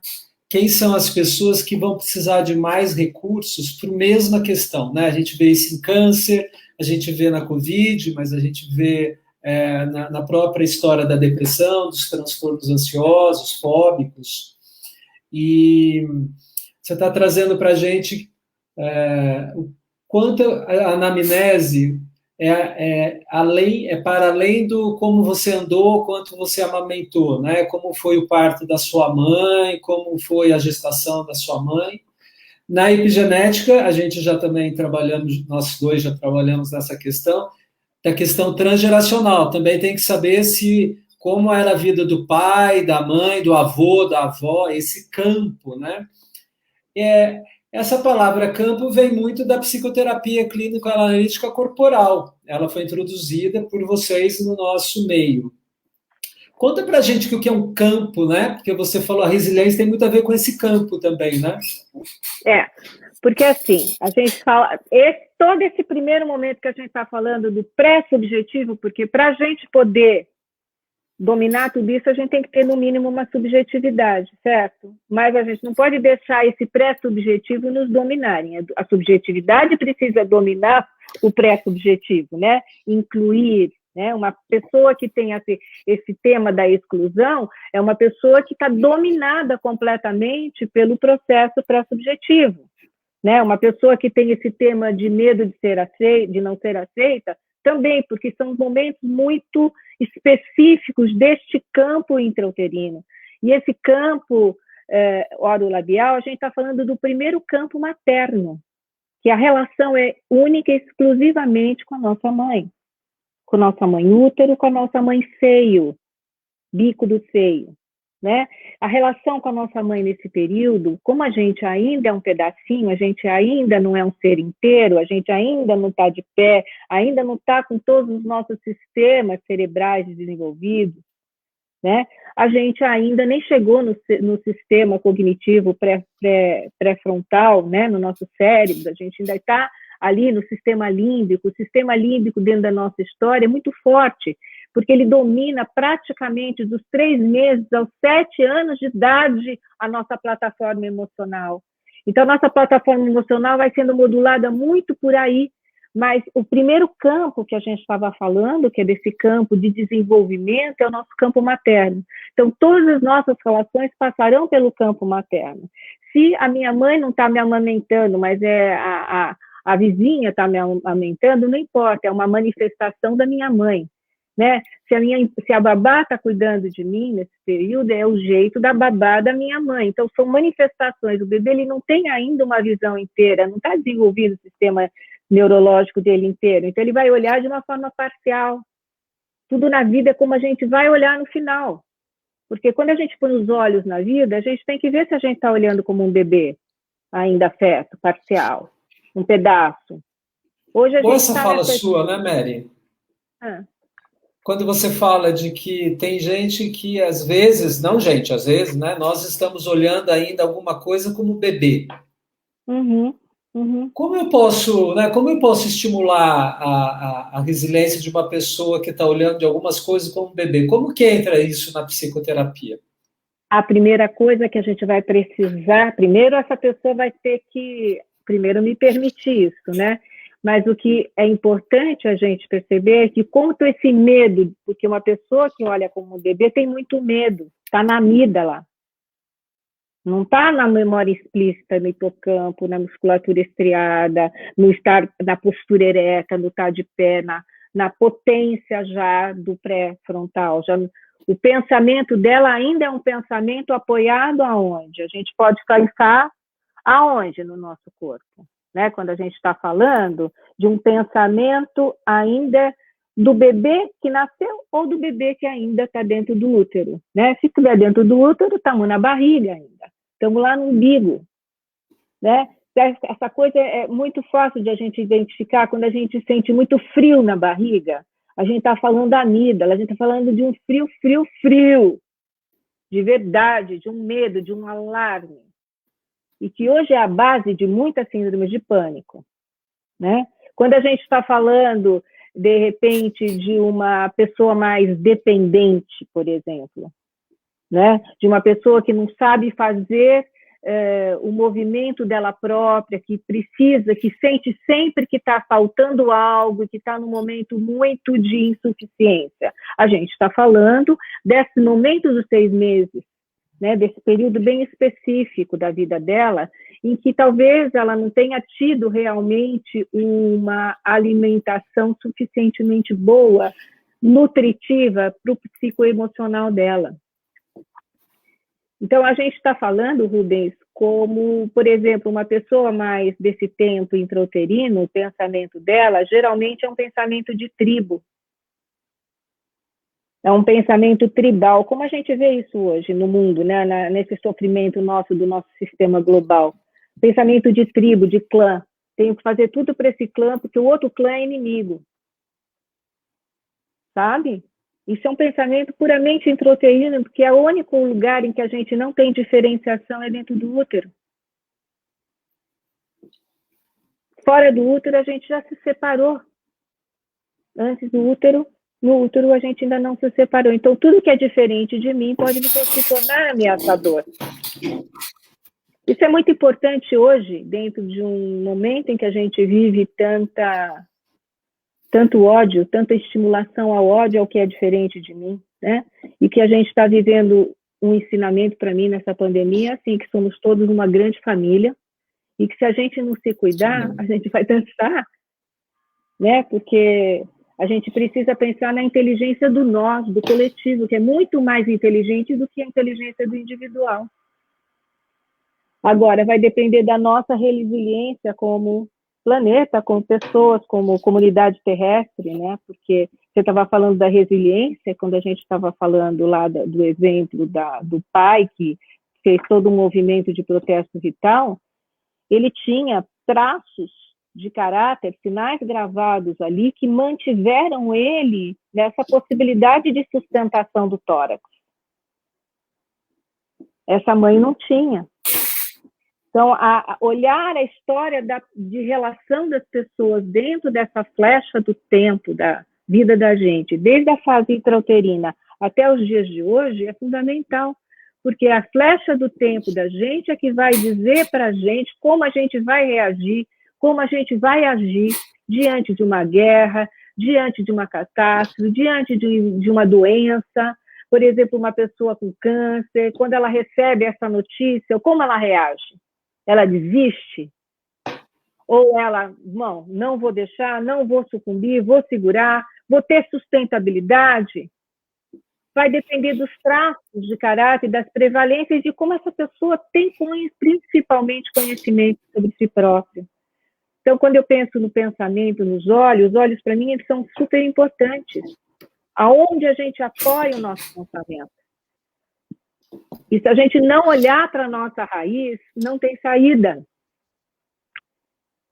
Speaker 1: quem são as pessoas que vão precisar de mais recursos para a mesma questão, né? A gente vê isso em câncer, a gente vê na Covid, mas a gente vê na própria história da depressão, dos transtornos ansiosos, fóbicos, e você está trazendo para a gente o quanto a anamnese para além do como você andou, quanto você amamentou, né? Como foi o parto da sua mãe, como foi a gestação da sua mãe. Na epigenética, a gente já também trabalhamos, nós dois já trabalhamos nessa questão, da questão transgeracional. Também tem que saber como era a vida do pai, da mãe, do avô, da avó, esse campo, né? Essa palavra campo vem muito da psicoterapia clínico-analítica corporal. Ela foi introduzida por vocês no nosso meio. Conta pra gente o que é um campo, né? Porque você falou a resiliência tem muito a ver com esse campo também, né?
Speaker 2: Porque assim, a gente fala, todo esse primeiro momento que a gente está falando do pré-subjetivo, porque para a gente poder dominar tudo isso, a gente tem que ter, no mínimo, uma subjetividade, certo? Mas a gente não pode deixar esse pré-subjetivo nos dominarem. A subjetividade precisa dominar o pré-subjetivo, né? Incluir, né? Uma pessoa que tem esse tema da exclusão é uma pessoa que está dominada completamente pelo processo pré-subjetivo, né? Uma pessoa que tem esse tema de medo de ser aceita, de não ser aceita, também, porque são momentos muito específicos deste campo intrauterino. E esse campo orolabial, a gente está falando do primeiro campo materno, que a relação é única e exclusivamente com a nossa mãe útero, com a nossa mãe seio, bico do seio, né? A relação com a nossa mãe nesse período, como a gente ainda é um pedacinho, a gente ainda não é um ser inteiro, a gente ainda não está de pé, ainda não está com todos os nossos sistemas cerebrais desenvolvidos, né? A gente ainda nem chegou no sistema cognitivo pré-frontal, né? No nosso cérebro, a gente ainda está ali no sistema límbico. O sistema límbico dentro da nossa história é muito forte, porque ele domina praticamente dos 3 meses aos 7 anos de idade a nossa plataforma emocional. Então, a nossa plataforma emocional vai sendo modulada muito por aí, mas o primeiro campo que a gente estava falando, que é desse campo de desenvolvimento, é o nosso campo materno. Então, todas as nossas relações passarão pelo campo materno. Se a minha mãe não está me amamentando, mas a vizinha está me amamentando, não importa, é uma manifestação da minha mãe, né? Se a babá está cuidando de mim nesse período, é o jeito da babá da minha mãe. Então, são manifestações. O bebê ele não tem ainda uma visão inteira, não está desenvolvido o sistema neurológico dele inteiro. Então, ele vai olhar de uma forma parcial. Tudo na vida é como a gente vai olhar no final. Porque quando a gente põe os olhos na vida, a gente tem que ver se a gente está olhando como um bebê ainda afeto, parcial, um pedaço. Hoje a
Speaker 1: Boa
Speaker 2: gente
Speaker 1: essa
Speaker 2: tá
Speaker 1: fala
Speaker 2: nessa...
Speaker 1: sua, né, Mary?
Speaker 2: Ah.
Speaker 1: Quando você fala de que tem gente que às vezes, não gente, às vezes, né, nós estamos olhando ainda alguma coisa como bebê.
Speaker 2: Uhum, uhum.
Speaker 1: Como eu posso estimular a resiliência de uma pessoa que está olhando de algumas coisas como bebê? Como que entra isso na psicoterapia?
Speaker 2: A primeira coisa que a gente vai precisar, primeiro essa pessoa vai ter que, primeiro me permitir isso, né? Mas o que é importante a gente perceber é que quanto esse medo, porque uma pessoa que olha como bebê tem muito medo, está na amígdala, não está na memória explícita, no hipocampo, na musculatura estriada, no estar na postura ereta, no estar de pé, na potência já do pré-frontal. O pensamento dela ainda é um pensamento apoiado aonde? A gente pode pensar aonde no nosso corpo, né? Quando a gente está falando de um pensamento ainda do bebê que nasceu ou do bebê que ainda está dentro do útero, né? Se estiver dentro do útero, estamos na barriga ainda. Estamos lá no umbigo, né? Essa coisa é muito fácil de a gente identificar quando a gente sente muito frio na barriga. A gente está falando da amígdala, a gente está falando de um frio, frio, frio, de verdade, de um medo, de um alarme. E que hoje é a base de muitas síndromes de pânico, né? Quando a gente está falando, de repente, de uma pessoa mais dependente, por exemplo, né? De uma pessoa que não sabe fazer o movimento dela própria, que precisa, que sente sempre que está faltando algo, que está num momento muito de insuficiência. A gente está falando desse momento dos 6 meses, né? Desse período bem específico da vida dela, em que talvez ela não tenha tido realmente uma alimentação suficientemente boa, nutritiva para o psicoemocional dela. Então, a gente está falando, Rubens, como, por exemplo, uma pessoa mais desse tempo intrauterino, o pensamento dela geralmente é um pensamento de tribo. É um pensamento tribal, como a gente vê isso hoje no mundo, né? Nesse sofrimento nosso, do nosso sistema global. Pensamento de tribo, de clã. Tenho que fazer tudo para esse clã, porque o outro clã é inimigo. Sabe? Isso é um pensamento puramente intrauterino, porque é o único lugar em que a gente não tem diferenciação é dentro do útero. Fora do útero, a gente já se separou. Antes do útero, No útero a gente ainda não se separou. Então, tudo que é diferente de mim pode se tornar ameaçador. Isso é muito importante hoje, dentro de um momento em que a gente vive tanto ódio, tanta estimulação ao ódio, ao que é diferente de mim, né? E que a gente está vivendo um ensinamento para mim nessa pandemia, assim, que somos todos uma grande família, e que se a gente não se cuidar, a gente vai dançar, né? Porque a gente precisa pensar na inteligência do nós, do coletivo, que é muito mais inteligente do que a inteligência do individual. Agora, vai depender da nossa resiliência como planeta, como pessoas, como comunidade terrestre, né? Porque você estava falando da resiliência, quando a gente estava falando lá do exemplo do pai que fez todo um movimento de protesto vital, ele tinha traços de caráter, sinais gravados ali, que mantiveram ele nessa possibilidade de sustentação do tórax. Essa mãe não tinha. Então, olhar a história de relação das pessoas dentro dessa flecha do tempo da vida da gente, desde a fase intrauterina até os dias de hoje, é fundamental, porque a flecha do tempo da gente é que vai dizer para a gente como a gente vai reagir, como a gente vai agir diante de uma guerra, diante de uma catástrofe, diante de uma doença. Por exemplo, uma pessoa com câncer, quando ela recebe essa notícia, como ela reage? Ela desiste? Ou ela, não vou deixar, não vou sucumbir, vou segurar, vou ter sustentabilidade? Vai depender dos traços de caráter, das prevalências de como essa pessoa tem, principalmente, conhecimento sobre si própria. Então, quando eu penso no pensamento, nos olhos, os olhos, para mim, eles são super importantes. Aonde a gente apoia o nosso pensamento? E se a gente não olhar para a nossa raiz, não tem saída.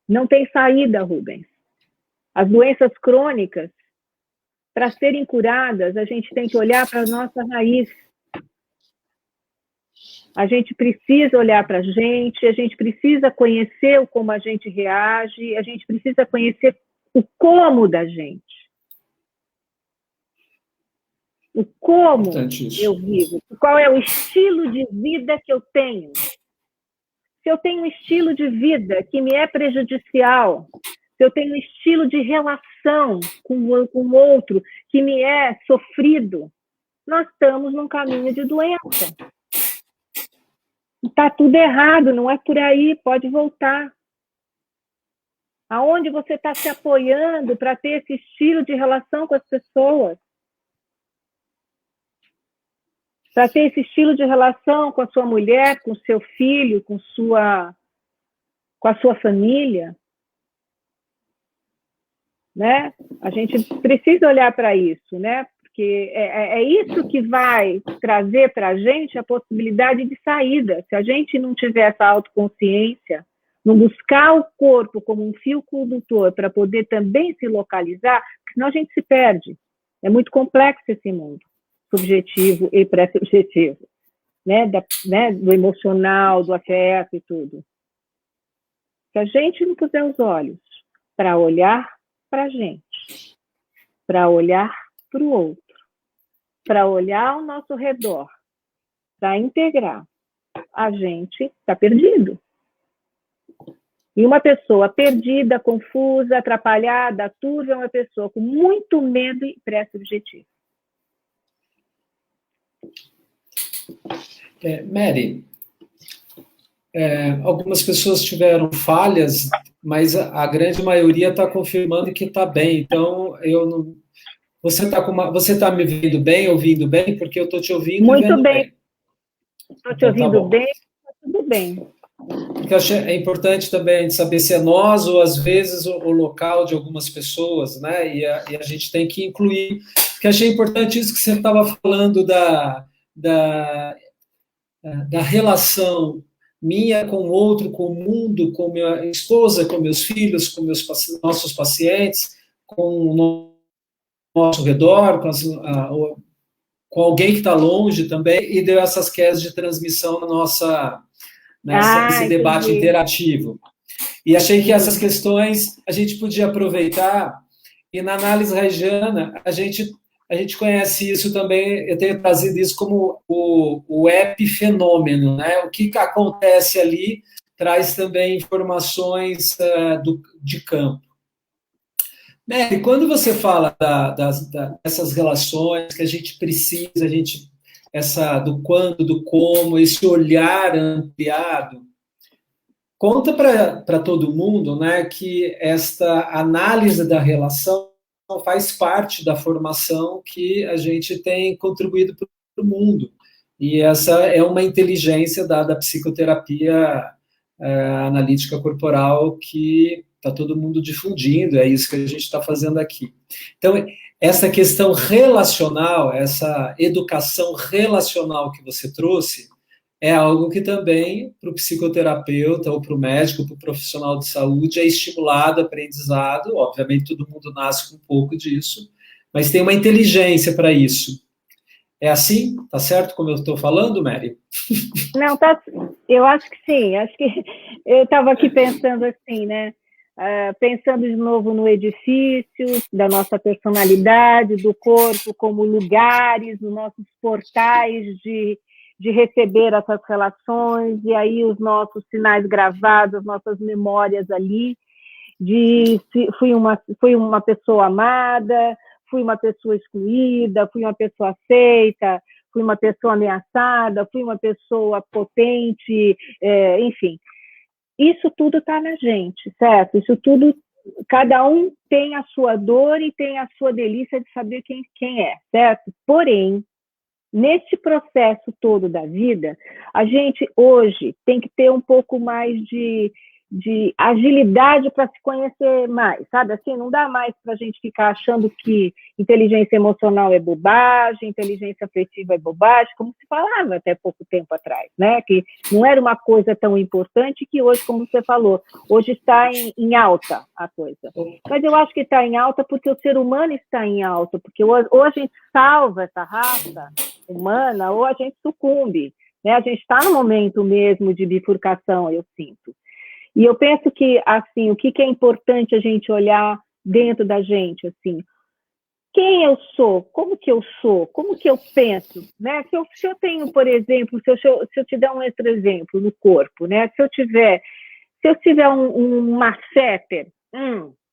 Speaker 2: Não tem saída, Rubens. As doenças crônicas, para serem curadas, a gente tem que olhar para a nossa raiz. A gente precisa olhar para a gente precisa conhecer como a gente reage, a gente precisa conhecer o como da gente. O como eu vivo, qual é o estilo de vida que eu tenho. Se eu tenho um estilo de vida que me é prejudicial, se eu tenho um estilo de relação com o outro que me é sofrido, nós estamos num caminho de doença. Está tudo errado, não é por aí, pode voltar. Aonde você está se apoiando para ter esse estilo de relação com as pessoas? Para ter esse estilo de relação com a sua mulher, com o seu filho, com a sua família, né? A gente precisa olhar para isso, né? Porque é isso que vai trazer para a gente a possibilidade de saída. Se a gente não tiver essa autoconsciência, não buscar o corpo como um fio condutor para poder também se localizar, senão a gente se perde. É muito complexo esse mundo. Subjetivo e pré-subjetivo, né? Do emocional, do afeto e tudo. Se a gente não puser os olhos para olhar para a gente, para olhar para o outro, para olhar ao nosso redor, para integrar, a gente está perdido. E uma pessoa perdida, confusa, atrapalhada, turva, é uma pessoa com muito medo e pré-subjetivo.
Speaker 1: Mary, algumas pessoas tiveram falhas, mas a grande maioria está confirmando que está bem. Então, você está me vendo bem, ouvindo bem? Porque eu estou te ouvindo
Speaker 2: muito
Speaker 1: e vendo bem.
Speaker 2: Estou te ouvindo bem, está tudo bem.
Speaker 1: Porque é importante também a gente saber se é nós ou, às vezes, o local de algumas pessoas, né? E a gente tem que incluir. Porque achei importante isso que você estava falando da relação minha com o outro, com o mundo, com minha esposa, com meus filhos, com nossos pacientes, com o nosso redor, com alguém que está longe também, e deu essas quedas de transmissão nesse debate interativo. E achei que essas questões a gente podia aproveitar E na análise reichiana, a gente conhece isso também, eu tenho trazido isso como o epifenômeno, né? O que acontece ali traz também informações de campo. Mary, quando você fala dessas relações que a gente precisa, do quando, do como, esse olhar ampliado, conta para todo mundo, né, que esta análise da relação faz parte da formação que a gente tem contribuído para o mundo. E essa é uma inteligência da psicoterapia analítica corporal que está todo mundo difundindo, é isso que a gente está fazendo aqui. Então, essa questão relacional, essa educação relacional que você trouxe, é algo que também, para o psicoterapeuta, ou para o médico, para o profissional de saúde, é estimulado, aprendizado. Obviamente, todo mundo nasce com um pouco disso, mas tem uma inteligência para isso. É assim? Tá certo como eu estou falando, Mary?
Speaker 2: Não, tá, eu acho que sim. Acho que eu estava aqui pensando assim, né? Pensando de novo no edifício, da nossa personalidade, do corpo como lugares, nos nossos portais de receber essas relações, e aí os nossos sinais gravados, as nossas memórias ali, de fui uma pessoa amada, fui uma pessoa excluída, fui uma pessoa aceita, fui uma pessoa ameaçada, fui uma pessoa potente, enfim. Isso tudo está na gente, certo? Isso tudo, cada um tem a sua dor e tem a sua delícia de saber quem é, certo? Porém, nesse processo todo da vida, a gente hoje tem que ter um pouco mais de agilidade para se conhecer mais, sabe? Assim, não dá mais para a gente ficar achando que inteligência emocional é bobagem, inteligência afetiva é bobagem, como se falava até pouco tempo atrás, né? Que não era uma coisa tão importante que hoje, como você falou, hoje está em alta a coisa. Mas eu acho que está em alta porque o ser humano está em alta, porque ou a gente salva essa raça humana ou a gente sucumbe, né? A gente está no momento mesmo de bifurcação, eu sinto. E eu penso que, assim, o que é importante a gente olhar dentro da gente, assim, quem eu sou, como que eu penso, né? Se eu tenho, por exemplo, se eu te der um outro exemplo no corpo, né? Se eu tiver um masseter,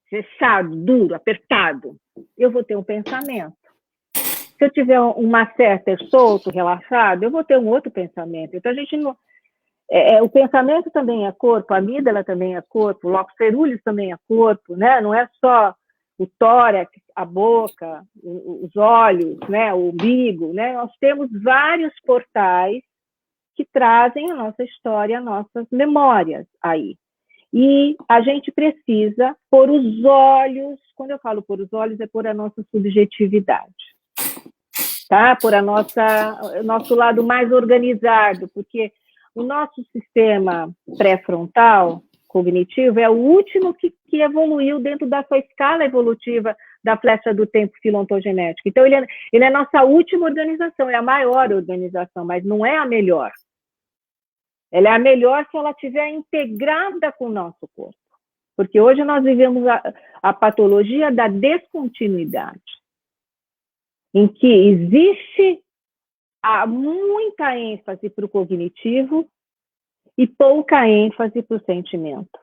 Speaker 2: fechado, duro, apertado, eu vou ter um pensamento. Se eu tiver um masseter solto, relaxado, eu vou ter um outro pensamento. Então, a gente não... o pensamento também é corpo, a amígdala também é corpo, o locus coeruleus também é corpo, né? Não é só o tórax, a boca, os olhos, né? O umbigo, né? Nós temos vários portais que trazem a nossa história, as nossas memórias aí. E a gente precisa pôr os olhos, quando eu falo pôr os olhos, é pôr a nossa subjetividade, tá? Pôr o nosso lado mais organizado, porque o nosso sistema pré-frontal cognitivo é o último que evoluiu dentro da sua escala evolutiva da flecha do tempo filontogenético. Então, ele é a nossa última organização, é a maior organização, mas não é a melhor. Ela é a melhor se ela estiver integrada com o nosso corpo. Porque hoje nós vivemos a patologia da descontinuidade, em que existe muita ênfase para o cognitivo e pouca ênfase para o sentimento,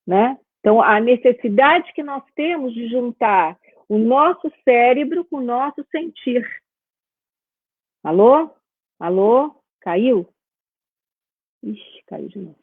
Speaker 2: né? Então, a necessidade que nós temos de juntar o nosso cérebro com o nosso sentir. Alô? Alô? Caiu? Ixi, caiu de novo.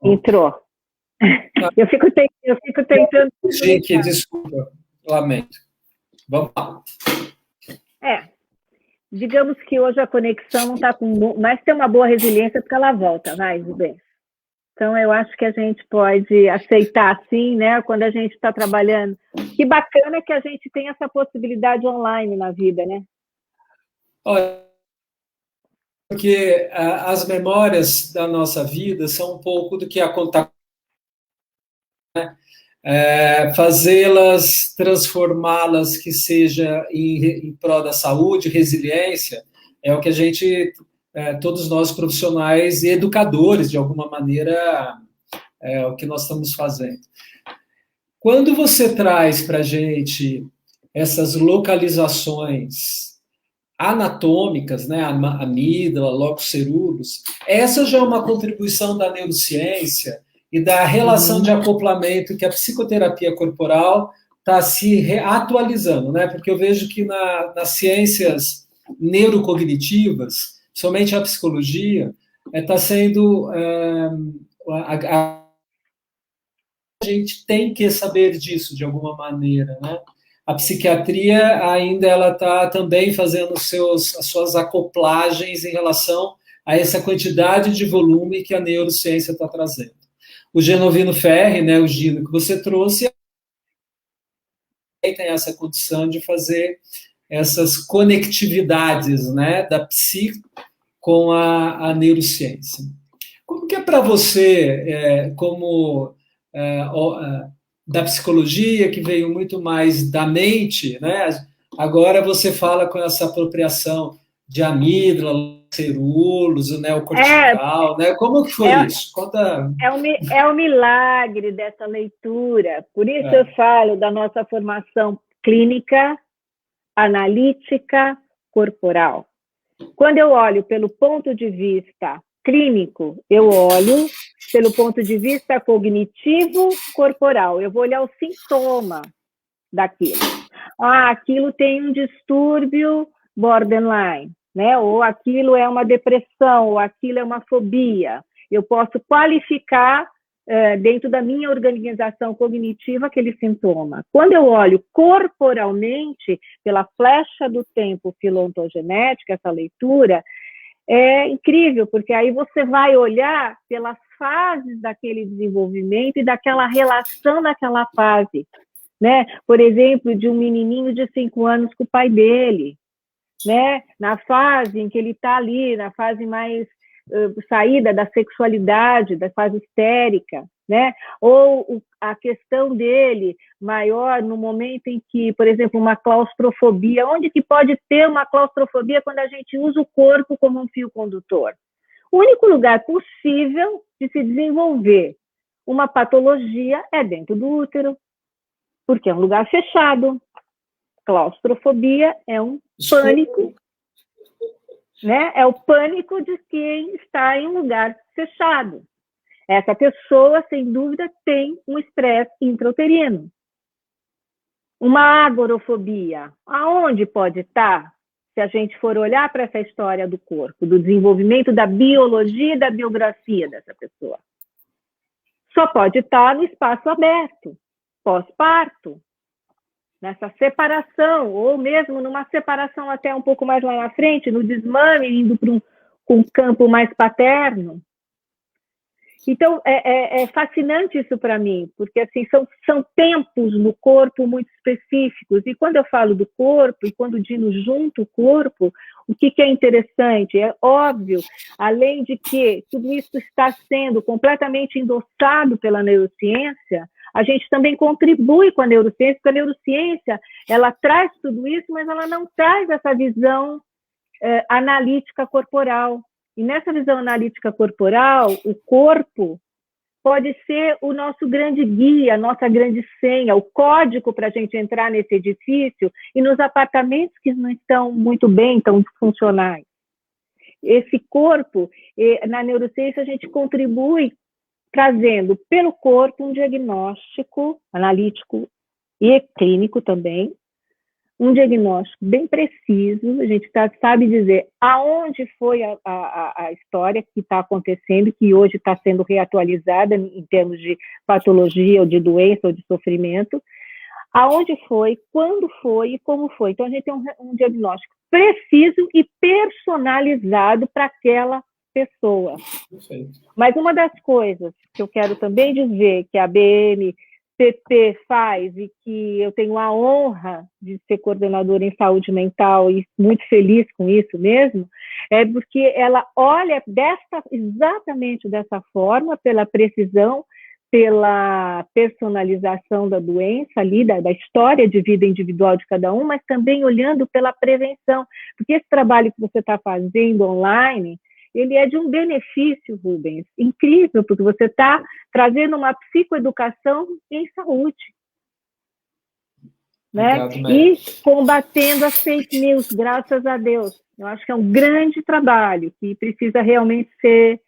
Speaker 2: Entrou. Eu fico tentando...
Speaker 1: Gente, desculpa, lamento. Vamos lá.
Speaker 2: Digamos que hoje a conexão não está com... Mas tem uma boa resiliência porque ela volta, vai, Rubens. Então, eu acho que a gente pode aceitar, sim, né, quando a gente está trabalhando. Que bacana que a gente tem essa possibilidade online na vida, né?
Speaker 1: Olha, porque as memórias da nossa vida são um pouco do que acontece, né? Fazê-las, transformá-las que seja em prol da saúde, resiliência, é o que a gente, todos nós profissionais e educadores, de alguma maneira, é o que nós estamos fazendo. Quando você traz para a gente essas localizações anatômicas, né, amígdala, locus ceruleus, essa já é uma contribuição da neurociência e da relação de acoplamento que a psicoterapia corporal está se atualizando, né? Porque eu vejo que nas ciências neurocognitivas, somente a psicologia, está sendo... a gente tem que saber disso de alguma maneira, né? A psiquiatria ainda ela está também fazendo as suas acoplagens em relação a essa quantidade de volume que a neurociência está trazendo. O Genovino Ferri, né, o Gino que você trouxe, tem essa condição de fazer essas conectividades, né, da psique com a neurociência. Como que é para você, como da psicologia, que veio muito mais da mente, né? Agora você fala com essa apropriação de amígdala, cerulos, o neocortical, né? Como que foi isso? Conta.
Speaker 2: É o milagre dessa leitura. Por isso eu falo da nossa formação clínica, analítica, corporal. Quando eu olho pelo ponto de vista clínico, eu olho pelo ponto de vista cognitivo corporal. Eu vou olhar o sintoma daquilo. Aquilo tem um distúrbio borderline, né? Ou aquilo é uma depressão, ou aquilo é uma fobia. Eu posso qualificar dentro da minha organização cognitiva aquele sintoma. Quando eu olho corporalmente, pela flecha do tempo filontogenética, essa leitura, é incrível, porque aí você vai olhar pelas fases daquele desenvolvimento e daquela relação naquela fase, né? Por exemplo, de um menininho de 5 anos com o pai dele, né? Na fase em que ele está ali, na fase mais saída da sexualidade, da fase histérica, né? Ou a questão dele maior no momento em que, por exemplo, uma claustrofobia. Onde que pode ter uma claustrofobia quando a gente usa o corpo como um fio condutor? O único lugar possível de se desenvolver uma patologia é dentro do útero, porque é um lugar fechado. Claustrofobia é um pânico, né? É o pânico de quem está em um lugar fechado. Essa pessoa, sem dúvida, tem um estresse intrauterino. Uma agorofobia. Aonde pode estar, se a gente for olhar para essa história do corpo, do desenvolvimento da biologia e da biografia dessa pessoa? Só pode estar no espaço aberto, pós-parto, nessa separação, ou mesmo numa separação até um pouco mais lá na frente, no desmame, indo para um campo mais paterno. Então, é fascinante isso para mim, porque assim, são tempos no corpo muito específicos. E quando eu falo do corpo, e quando o Dino junta o corpo, o que é interessante? É óbvio, além de que tudo isso está sendo completamente endossado pela neurociência, a gente também contribui com a neurociência, porque a neurociência, ela traz tudo isso, mas ela não traz essa visão analítica corporal. E nessa visão analítica corporal, o corpo pode ser o nosso grande guia, a nossa grande senha, o código para a gente entrar nesse edifício e nos apartamentos que não estão muito bem, tão funcionais. Esse corpo, na neurociência, a gente contribui trazendo pelo corpo um diagnóstico analítico e clínico também, um diagnóstico bem preciso, a gente sabe dizer aonde foi a história que está acontecendo, que hoje está sendo reatualizada em termos de patologia, ou de doença, ou de sofrimento, aonde foi, quando foi e como foi. Então, a gente tem um diagnóstico preciso e personalizado para aquela pessoa.
Speaker 1: Perfeito.
Speaker 2: Mas uma das coisas que eu quero também dizer que a BMPP faz e que eu tenho a honra de ser coordenadora em saúde mental e muito feliz com isso mesmo, é porque ela olha exatamente dessa forma, pela precisão, pela personalização da doença ali, da história de vida individual de cada um, mas também olhando pela prevenção, porque esse trabalho que você está fazendo online, ele é de um benefício, Rubens, incrível, porque você está trazendo uma psicoeducação em saúde, né?
Speaker 1: Obrigado,
Speaker 2: E combatendo as fake news, graças a Deus. Eu acho que é um grande trabalho que precisa realmente ser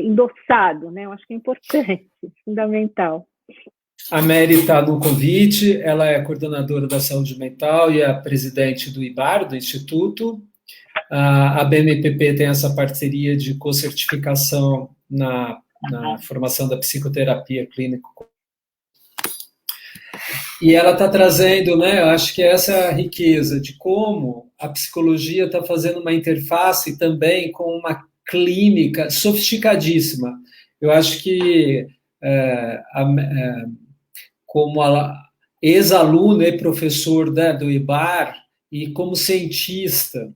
Speaker 2: endossado, né? Eu acho que é importante, fundamental.
Speaker 1: A Mary está no convite, ela é coordenadora da saúde mental e é a presidente do IBAR, do Instituto. A BMPP tem essa parceria de co-certificação na formação da psicoterapia clínica. E ela está trazendo, né, eu acho que essa é a riqueza de como a psicologia está fazendo uma interface também com uma clínica sofisticadíssima. Eu acho que, como ex-aluno e professor, né, do IBAR, e como cientista,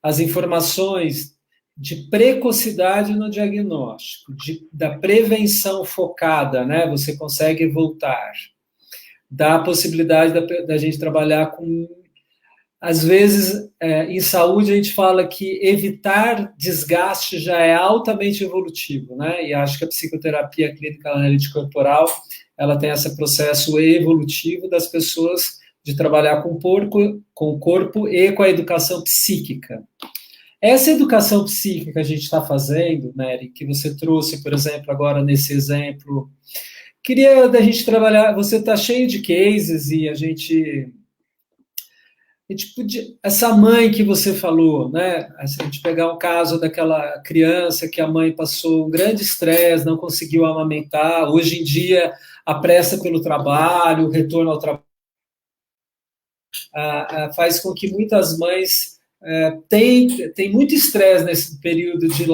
Speaker 1: as informações de precocidade no diagnóstico, da prevenção focada, né, você consegue voltar, dá a possibilidade da gente trabalhar com... Às vezes, em saúde, a gente fala que evitar desgaste já é altamente evolutivo, né? E acho que a psicoterapia clínica analítica corporal, ela tem esse processo evolutivo das pessoas de trabalhar com o corpo e com a educação psíquica. Essa educação psíquica que a gente está fazendo, Mary, que você trouxe, por exemplo, agora nesse exemplo, queria da gente trabalhar, você está cheio de cases e a gente podia, essa mãe que você falou, né? Se a gente pegar um caso daquela criança que a mãe passou um grande estresse, não conseguiu amamentar, hoje em dia a pressa pelo trabalho, o retorno ao trabalho, faz com que muitas mães tenham muito estresse nesse período de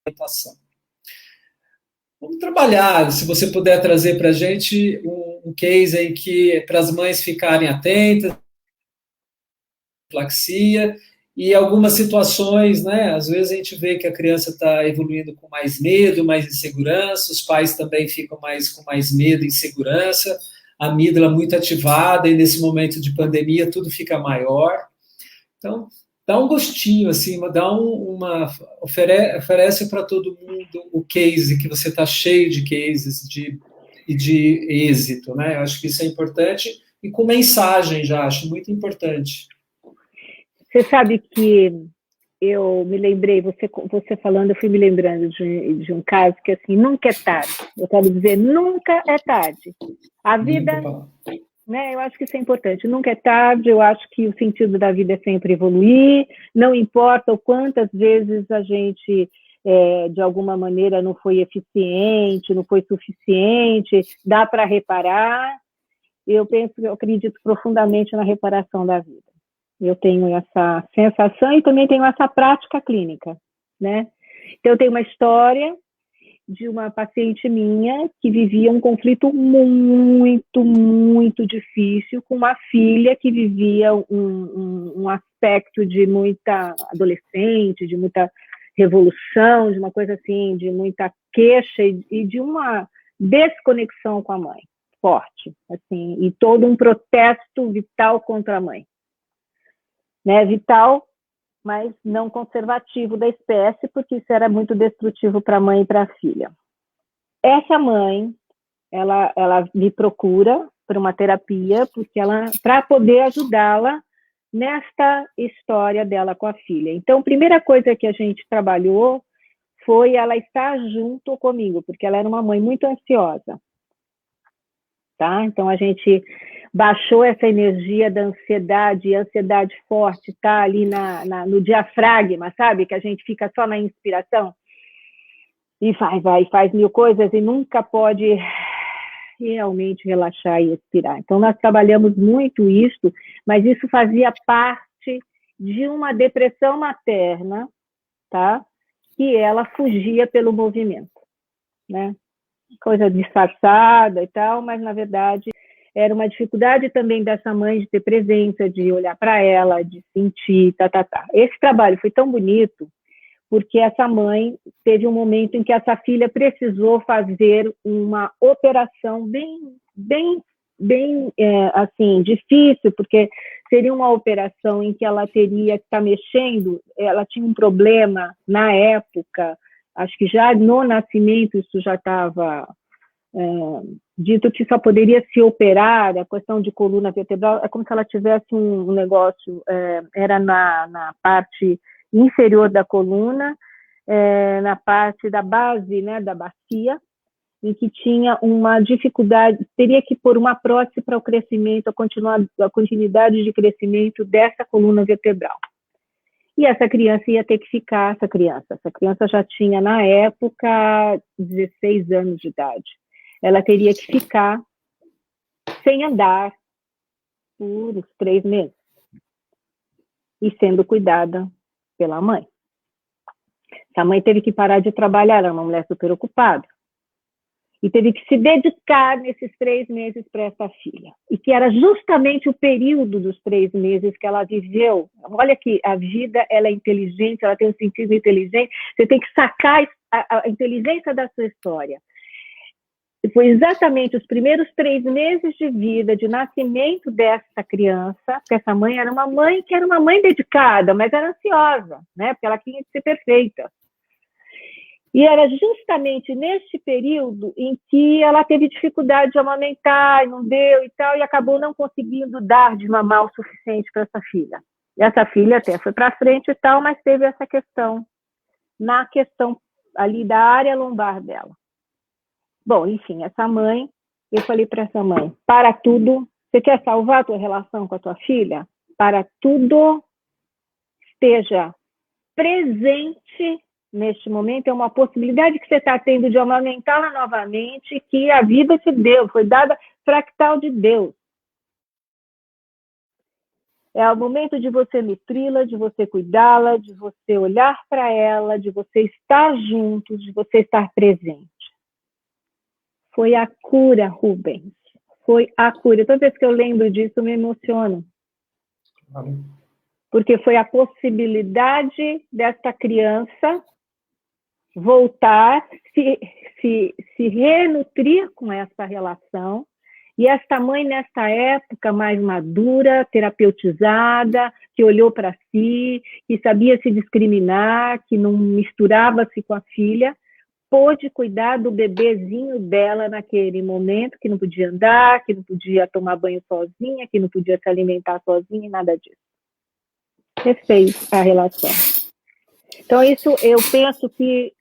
Speaker 1: alimentação. Vamos trabalhar, se você puder trazer para a gente um case em que, para as mães ficarem atentas, dislaxia, e algumas situações, né, às vezes a gente vê que a criança está evoluindo com mais medo, mais insegurança, os pais também ficam com mais medo e insegurança, a amígdala muito ativada, e nesse momento de pandemia tudo fica maior. Então, dá um gostinho, assim, oferece para todo mundo o case, que você está cheio de cases de êxito, né? Eu acho que isso é importante, e com mensagem já, acho muito importante.
Speaker 2: Você sabe que eu me lembrei, você falando, eu fui me lembrando de um caso que, assim, nunca é tarde. Eu quero dizer, nunca é tarde. A vida, né, eu acho que isso é importante. Nunca é tarde, eu acho que o sentido da vida é sempre evoluir, não importa o quantas vezes a gente, de alguma maneira, não foi eficiente, não foi suficiente, dá para reparar. Eu acredito profundamente na reparação da vida. Eu tenho essa sensação e também tenho essa prática clínica, né? Então, eu tenho uma história de uma paciente minha que vivia um conflito muito, muito difícil com uma filha que vivia um aspecto de muita adolescente, de muita revolução, de uma coisa assim, de muita queixa e de uma desconexão com a mãe, forte, assim, e todo um protesto vital contra a mãe. Né, vital, mas não conservativo da espécie, porque isso era muito destrutivo para a mãe e para a filha. Essa mãe, ela me procura para uma terapia, porque para poder ajudá-la nesta história dela com a filha. Então, a primeira coisa que a gente trabalhou foi ela estar junto comigo, porque ela era uma mãe muito ansiosa. Tá? Então, a gente baixou essa energia da ansiedade, e a ansiedade forte está ali no diafragma, sabe? Que a gente fica só na inspiração e faz mil coisas e nunca pode realmente relaxar e expirar. Então, nós trabalhamos muito isso, mas isso fazia parte de uma depressão materna, tá? Que ela fugia pelo movimento, né? Coisa disfarçada e tal, mas, na verdade, era uma dificuldade também dessa mãe de ter presença, de olhar para ela, de sentir, Esse trabalho foi tão bonito, porque essa mãe teve um momento em que essa filha precisou fazer uma operação bem assim, difícil, porque seria uma operação em que ela teria que estar mexendo, ela tinha um problema na época, acho que já no nascimento isso já estava dito que só poderia se operar, a questão de coluna vertebral, é como se ela tivesse um negócio, era na parte inferior da coluna, na parte da base, né, da bacia, em que tinha uma dificuldade, teria que pôr uma prótese para o crescimento, a continuidade de crescimento dessa coluna vertebral. E essa criança ia ter que ficar, essa criança já tinha, na época, 16 anos de idade. Ela teria que ficar sem andar por uns 3 meses e sendo cuidada pela mãe. A mãe teve que parar de trabalhar, ela era uma mulher super ocupada. E teve que se dedicar nesses 3 meses para essa filha. E que era justamente o período dos 3 meses que ela viveu. Olha que a vida, ela é inteligente, ela tem um sentido inteligente. Você tem que sacar a inteligência da sua história. E foi exatamente os primeiros 3 meses de vida, de nascimento dessa criança, que essa mãe era uma mãe que era uma mãe dedicada, mas era ansiosa, né? Porque ela tinha que ser perfeita. E era justamente neste período em que ela teve dificuldade de amamentar, e não deu e tal, e acabou não conseguindo dar de mamar o suficiente para essa filha. E essa filha até foi para frente e tal, mas teve essa questão, na questão ali da área lombar dela. Bom, enfim, essa mãe, eu falei para essa mãe, para tudo, você quer salvar a tua relação com a tua filha? Para tudo, esteja presente neste momento, é uma possibilidade que você está tendo de amamentá-la novamente, que a vida te deu, foi dada fractal de Deus. É o momento de você nutri-la, de você cuidá-la, de você olhar para ela, de você estar junto, de você estar presente. Foi a cura, Rubens. Foi a cura. Toda vez que eu lembro disso, eu me emociono. Porque foi a possibilidade desta criança voltar, se renutrir com essa relação. E esta mãe, nesta época mais madura, terapeutizada, que olhou para si, que sabia se discriminar, que não misturava-se com a filha, pôde cuidar do bebezinho dela naquele momento, que não podia andar, que não podia tomar banho sozinha, que não podia se alimentar sozinha, nada disso. Refez a relação. Então, isso eu penso que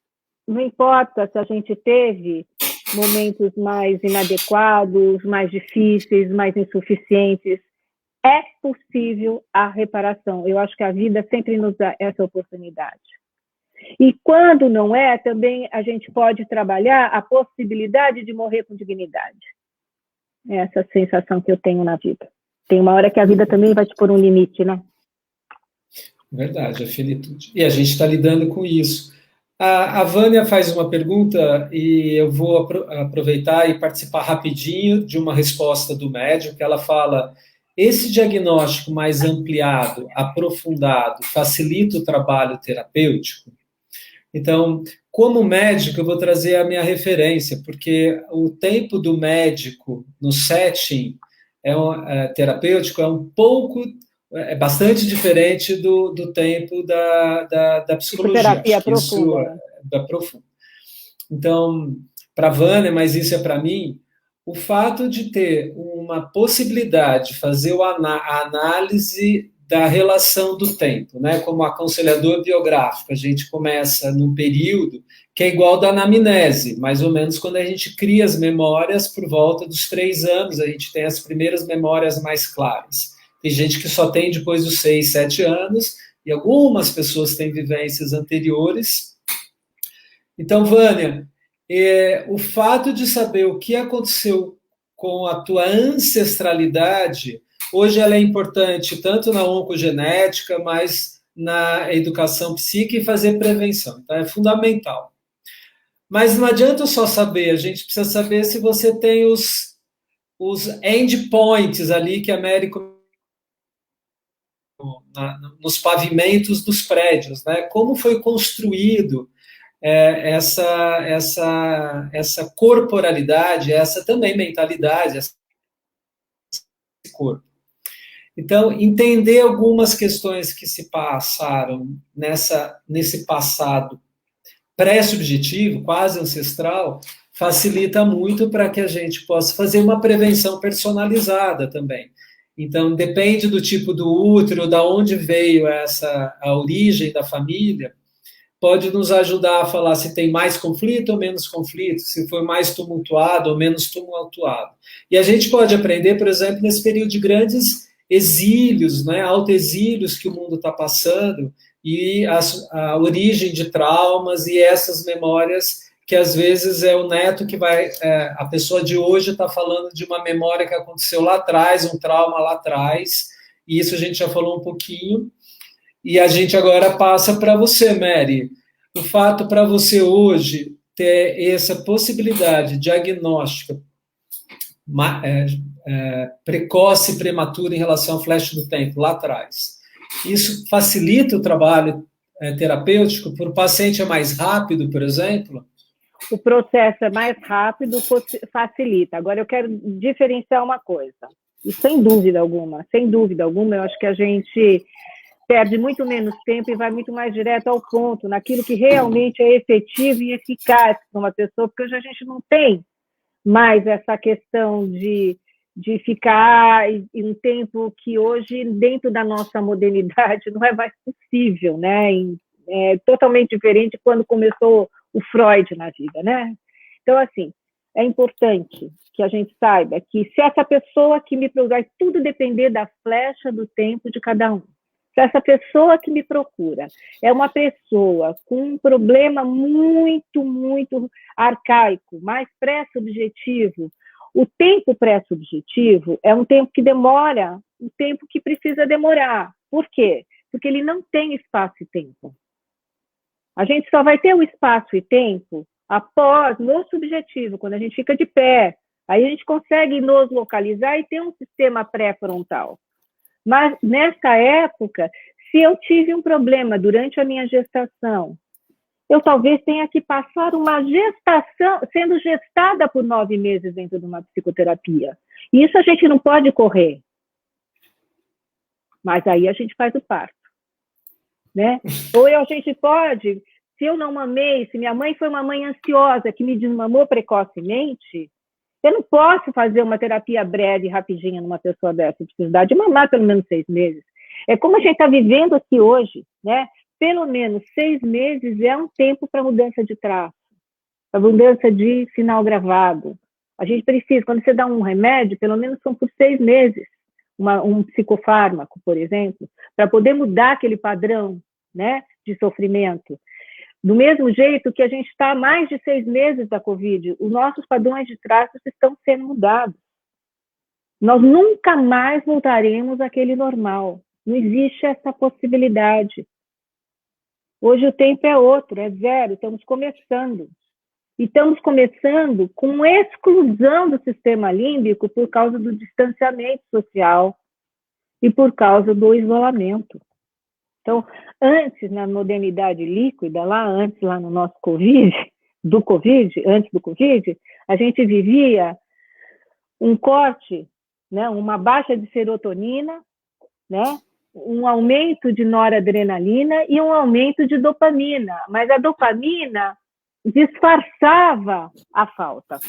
Speaker 2: não importa se a gente teve momentos mais inadequados, mais difíceis, mais insuficientes, é possível a reparação. Eu acho que a vida sempre nos dá essa oportunidade. E quando não é, também a gente pode trabalhar a possibilidade de morrer com dignidade. É essa sensação que eu tenho na vida. Tem uma hora que a vida também vai te pôr um limite, né?
Speaker 1: Verdade, a finitude. E a gente está lidando com isso. A Vânia faz uma pergunta e eu vou aproveitar e participar rapidinho de uma resposta do médico, que ela fala: esse diagnóstico mais ampliado, aprofundado, facilita o trabalho terapêutico? Então, como médico, eu vou trazer a minha referência, porque o tempo do médico no setting terapêutico é bastante diferente do tempo da psicologia.
Speaker 2: Terapia profunda.
Speaker 1: Da profunda. Então, para a Vânia, mas isso é para mim, o fato de ter uma possibilidade de fazer a análise da relação do tempo, né? Como aconselhador biográfico, a gente começa num período que é igual da anamnese, mais ou menos quando a gente cria as memórias por volta dos 3 anos, a gente tem as primeiras memórias mais claras. Tem gente que só tem depois dos 6, 7 anos, e algumas pessoas têm vivências anteriores. Então, Vânia, o fato de saber o que aconteceu com a tua ancestralidade, hoje ela é importante tanto na oncogenética, mas na educação psíquica e fazer prevenção. Então, é fundamental. Mas não adianta só saber, a gente precisa saber se você tem os endpoints ali que a América nos pavimentos dos prédios, né? Como foi construído essa corporalidade, essa também mentalidade, esse corpo. Então, entender algumas questões que se passaram nesse passado pré-subjetivo, quase ancestral, facilita muito para que a gente possa fazer uma prevenção personalizada também. Então, depende do tipo do útero, da onde veio a origem da família, pode nos ajudar a falar se tem mais conflito ou menos conflito, se foi mais tumultuado ou menos tumultuado. E a gente pode aprender, por exemplo, nesse período de grandes exílios, né, autoexílios que o mundo está passando, e a origem de traumas e essas memórias que às vezes é o neto que vai, a pessoa de hoje está falando de uma memória que aconteceu lá atrás, um trauma lá atrás, e isso a gente já falou um pouquinho, e a gente agora passa para você, Mary, o fato para você hoje ter essa possibilidade diagnóstica precoce e prematura em relação ao flash do tempo lá atrás. Isso facilita o trabalho terapêutico? Para o paciente é mais rápido, por exemplo?
Speaker 2: O processo é mais rápido, facilita. Agora, eu quero diferenciar uma coisa. E sem dúvida alguma, eu acho que a gente perde muito menos tempo e vai muito mais direto ao ponto, naquilo que realmente é efetivo e eficaz para uma pessoa, porque hoje a gente não tem mais essa questão de ficar em um tempo que hoje, dentro da nossa modernidade, não é mais possível, né? É totalmente diferente quando começou o Freud na vida, né? Então, assim, é importante que a gente saiba que se essa pessoa que me procura, vai tudo depender da flecha do tempo de cada um. Se essa pessoa que me procura é uma pessoa com um problema muito, muito arcaico, mais pré-subjetivo, o tempo pré-subjetivo é um tempo que demora, um tempo que precisa demorar. Por quê? Porque ele não tem espaço e tempo. A gente só vai ter o espaço e tempo após, no subjetivo, quando a gente fica de pé. Aí a gente consegue nos localizar e ter um sistema pré-frontal. Mas, nessa época, se eu tive um problema durante a minha gestação, eu talvez tenha que passar uma gestação, sendo gestada por 9 meses dentro de uma psicoterapia. E isso a gente não pode correr. Mas aí a gente faz o parto, né? Ou a gente pode, se eu não mamei, se minha mãe foi uma mãe ansiosa que me desmamou precocemente, eu não posso fazer uma terapia breve, rapidinha, numa pessoa dessa. Eu preciso dar de mamar pelo menos 6 meses. É como a gente está vivendo aqui hoje, né? Pelo menos 6 meses é um tempo para mudança de traço, para mudança de sinal gravado. A gente precisa, quando você dá um remédio, pelo menos são por 6 meses, um psicofármaco, por exemplo, para poder mudar aquele padrão, né, de sofrimento. Do mesmo jeito que a gente está há mais de 6 meses da Covid, os nossos padrões de traços estão sendo mudados. Nós nunca mais voltaremos àquele normal. Não existe essa possibilidade. Hoje o tempo é outro, é zero, estamos começando. E estamos começando com exclusão do sistema límbico por causa do distanciamento social e por causa do isolamento. Então, antes, na modernidade líquida, antes no nosso antes do Covid, a gente vivia um corte, né, uma baixa de serotonina, né, um aumento de noradrenalina e um aumento de dopamina. Mas a dopamina disfarçava a falta.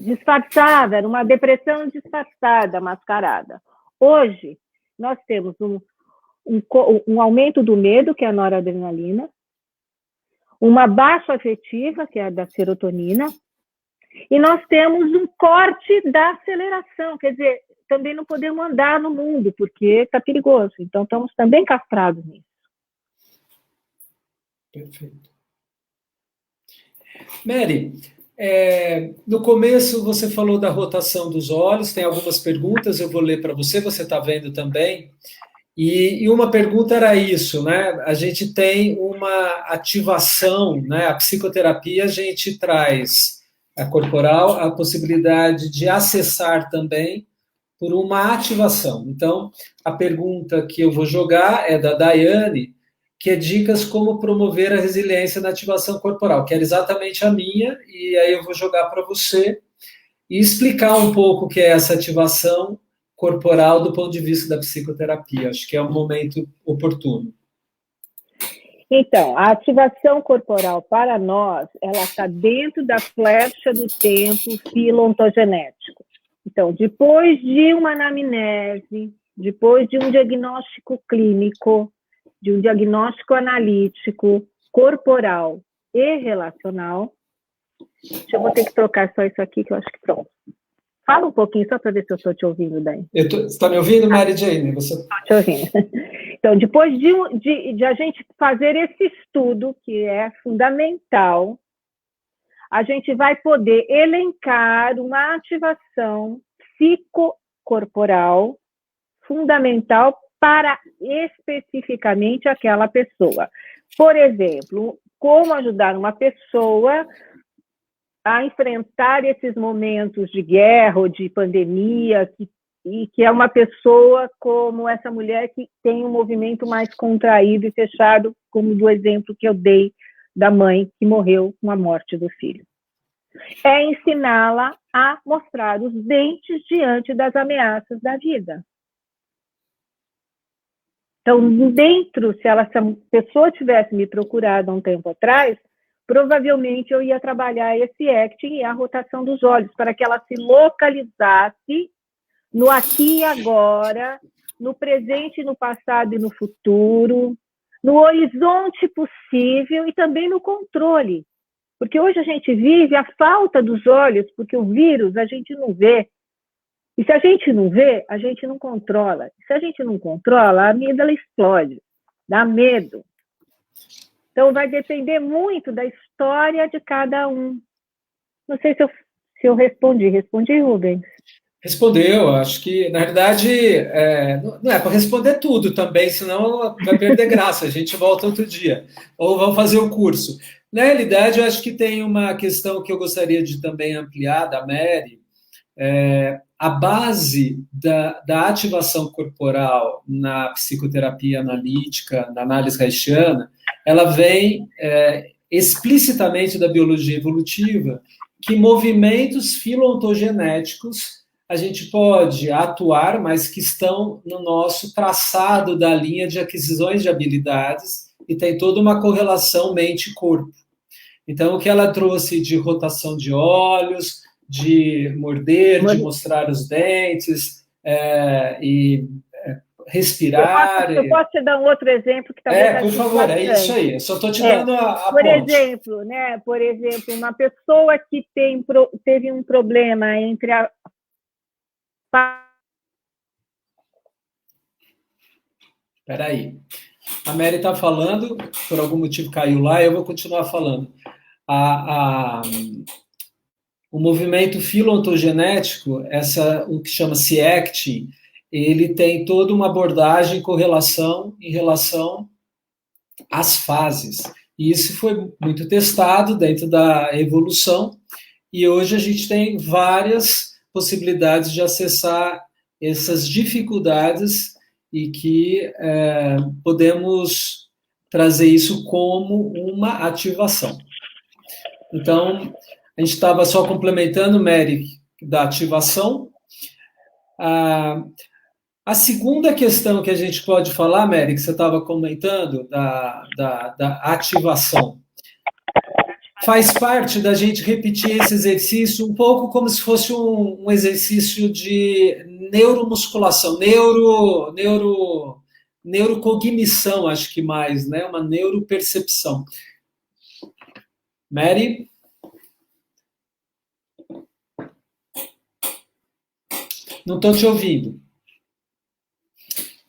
Speaker 2: Disfarçava, era uma depressão disfarçada, mascarada. Hoje, nós temos um aumento do medo, que é a noradrenalina, uma baixa afetiva, que é a da serotonina, e nós temos um corte da aceleração, quer dizer, também não podemos andar no mundo, porque está perigoso. Então, estamos também castrados nisso.
Speaker 1: Perfeito. Mary, no começo você falou da rotação dos olhos, tem algumas perguntas, eu vou ler para você está vendo também. E uma pergunta era isso, né? A gente tem uma ativação, né? A psicoterapia, a gente traz a corporal a possibilidade de acessar também por uma ativação. Então, a pergunta que eu vou jogar é da Daiane, que é dicas como promover a resiliência na ativação corporal, que era exatamente a minha, e aí eu vou jogar para você e explicar um pouco o que é essa ativação corporal do ponto de vista da psicoterapia. Acho que é um momento oportuno.
Speaker 2: Então, a ativação corporal para nós, ela está dentro da flecha do tempo filontogenético. Então, depois de uma anamnese, depois de um diagnóstico clínico, de um diagnóstico analítico, corporal e relacional, eu vou ter que trocar só isso aqui, que eu acho que pronto. Fala um pouquinho, só para ver se eu estou te ouvindo daí.
Speaker 1: Você está me ouvindo, Mary Jane?
Speaker 2: Estou te ouvindo. Então, depois de a gente fazer esse estudo, que é fundamental, a gente vai poder elencar uma ativação psicocorporal fundamental para especificamente aquela pessoa. Por exemplo, como ajudar uma pessoa a enfrentar esses momentos de guerra ou de pandemia, que é uma pessoa como essa mulher que tem um movimento mais contraído e fechado, como do exemplo que eu dei da mãe que morreu com a morte do filho. É ensiná-la a mostrar os dentes diante das ameaças da vida. Então, se a pessoa tivesse me procurado há um tempo atrás, provavelmente eu ia trabalhar esse acting e a rotação dos olhos, para que ela se localizasse no aqui e agora, no presente, no passado e no futuro, no horizonte possível e também no controle. Porque hoje a gente vive a falta dos olhos, porque o vírus a gente não vê. E se a gente não vê, a gente não controla. E se a gente não controla, a amígdala explode, dá medo. Então, vai depender muito da história de cada um. Não sei se eu respondi. Respondi, Rubens?
Speaker 1: Respondeu. Acho que, na verdade, não é para responder tudo também, senão vai perder graça. A gente volta outro dia. Ou vamos fazer o curso. Na realidade, eu acho que tem uma questão que eu gostaria de também ampliar, da Mary. A base da ativação corporal na psicoterapia analítica, na análise reichiana, ela vem explicitamente da biologia evolutiva, que movimentos filontogenéticos a gente pode atuar, mas que estão no nosso traçado da linha de aquisições de habilidades e tem toda uma correlação mente-corpo. Então, o que ela trouxe de rotação de olhos, de morder, de mostrar os dentes, e respirar.
Speaker 2: Eu posso te dar um outro exemplo que talvez
Speaker 1: por favor, é isso aí. Eu só estou te dando a ponte.
Speaker 2: Por exemplo, uma pessoa que teve um problema entre a...
Speaker 1: Espera aí. A Mary está falando, por algum motivo caiu lá, eu vou continuar falando. O movimento filontogenético, o que chama-se acting, ele tem toda uma abordagem em relação às fases. E isso foi muito testado dentro da evolução, e hoje a gente tem várias possibilidades de acessar essas dificuldades e que podemos trazer isso como uma ativação. Então, a gente estava só complementando, Mary, da ativação. A segunda questão que a gente pode falar, Mary, que você estava comentando, da ativação, faz parte da gente repetir esse exercício um pouco como se fosse um exercício de neuromusculação, neurocognição, acho que mais, né? Uma neuropercepção. Mary? Não estou te ouvindo.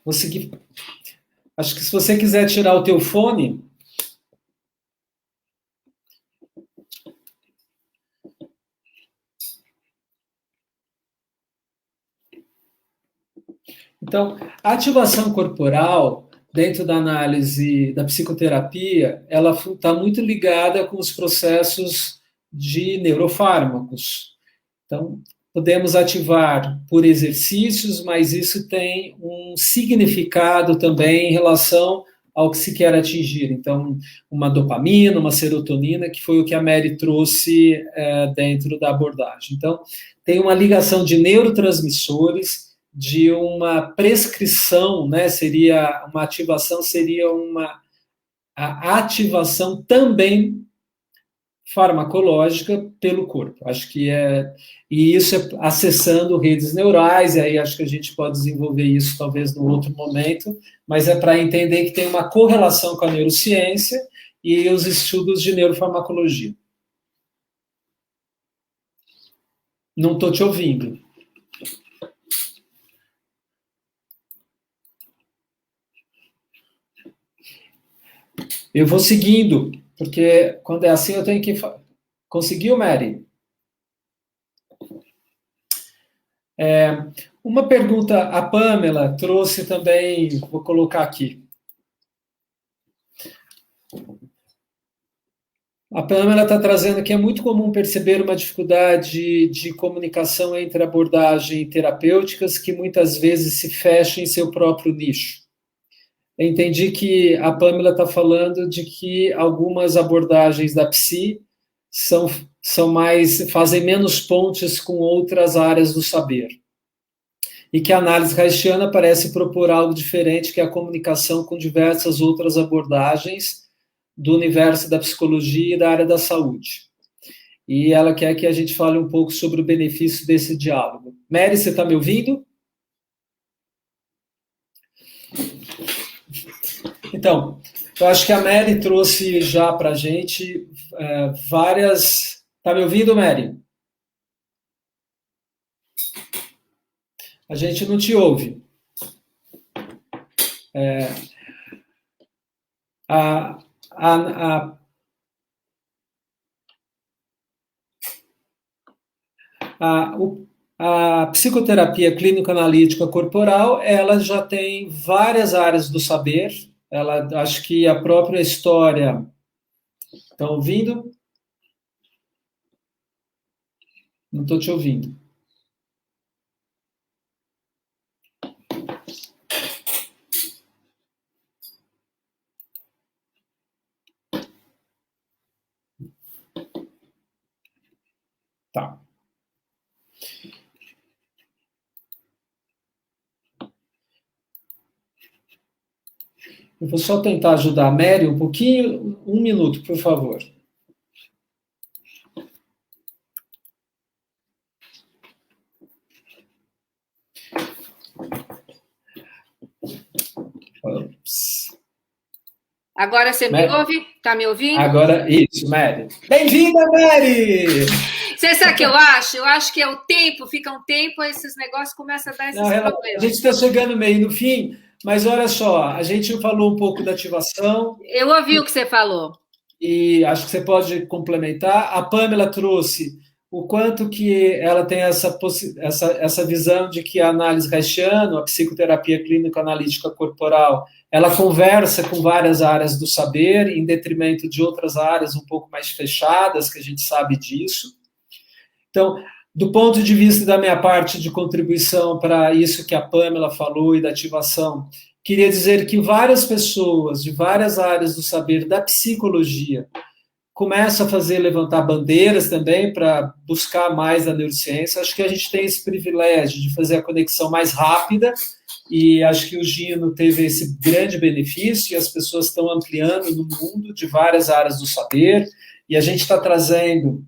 Speaker 1: Vou seguir. Acho que se você quiser tirar o teu fone... Então, a ativação corporal, dentro da análise da psicoterapia, ela está muito ligada com os processos de neurofármacos. Então, podemos ativar por exercícios, mas isso tem um significado também em relação ao que se quer atingir. Então, uma dopamina, uma serotonina, que foi o que a Mary trouxe dentro da abordagem. Então, tem uma ligação de neurotransmissores, de uma prescrição, né? Seria uma ativação, seria a ativação também farmacológica pelo corpo. Acho que e isso é acessando redes neurais, e aí acho que a gente pode desenvolver isso talvez num outro momento, mas é para entender que tem uma correlação com a neurociência e os estudos de neurofarmacologia. Não estou te ouvindo. Eu vou seguindo, porque quando é assim eu tenho que... Conseguiu, Mary? Uma pergunta, a Pamela trouxe também, vou colocar aqui. A Pamela está trazendo que é muito comum perceber uma dificuldade de comunicação entre abordagens terapêuticas que muitas vezes se fecham em seu próprio nicho. Eu entendi que a Pamela está falando de que algumas abordagens da psi fazem menos pontes com outras áreas do saber. E que a análise haitiana parece propor algo diferente, que é a comunicação com diversas outras abordagens do universo da psicologia e da área da saúde. E ela quer que a gente fale um pouco sobre o benefício desse diálogo. Mary, você está me ouvindo? Então, eu acho que a Mary trouxe já para a gente várias... Está me ouvindo, Mary? A gente não te ouve. A psicoterapia clínico-analítica corporal, ela já tem várias áreas do saber. Acho que a própria história... Estão ouvindo? Não estou te ouvindo. Tá. Eu vou só tentar ajudar a Mary um pouquinho. 1 minuto, por favor. Ops.
Speaker 3: Agora você me ouve? Está me ouvindo?
Speaker 1: Agora, isso, Mary. Bem-vinda, Mary!
Speaker 3: Você sabe o que eu acho? Eu acho que é o tempo, fica um tempo, esses negócios começam a dar esses problemas.
Speaker 1: A gente está chegando meio no fim, mas olha só, a gente falou um pouco da ativação.
Speaker 3: Eu ouvi o que você falou.
Speaker 1: E acho que você pode complementar. A Pamela trouxe o quanto que ela tem essa visão de que a análise haitiana, a psicoterapia clínico-analítica corporal, ela conversa com várias áreas do saber, em detrimento de outras áreas um pouco mais fechadas, que a gente sabe disso. Então, do ponto de vista da minha parte de contribuição para isso que a Pamela falou e da ativação, queria dizer que várias pessoas de várias áreas do saber da psicologia começam a levantar bandeiras também para buscar mais a neurociência. Acho que a gente tem esse privilégio de fazer a conexão mais rápida e acho que o Gino teve esse grande benefício e as pessoas estão ampliando no mundo de várias áreas do saber e a gente está trazendo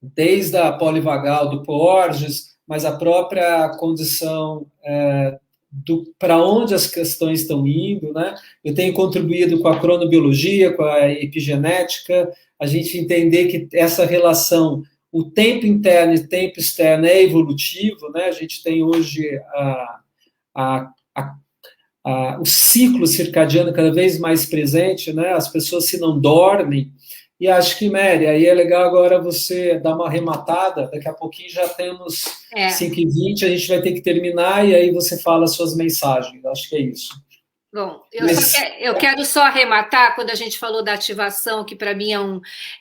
Speaker 1: desde a polivagal do Porges, mas a própria condição para onde as questões estão indo, né? Eu tenho contribuído com a cronobiologia, com a epigenética, a gente entender que essa relação, o tempo interno e tempo externo é evolutivo, né? A gente tem hoje o ciclo circadiano cada vez mais presente, né? As pessoas se não dormem, e acho que, Mary, aí é legal agora você dar uma arrematada, daqui a pouquinho já temos 5h20, a gente vai ter que terminar, e aí você fala as suas mensagens, acho que é isso.
Speaker 3: Bom, eu quero só arrematar quando a gente falou da ativação, que para mim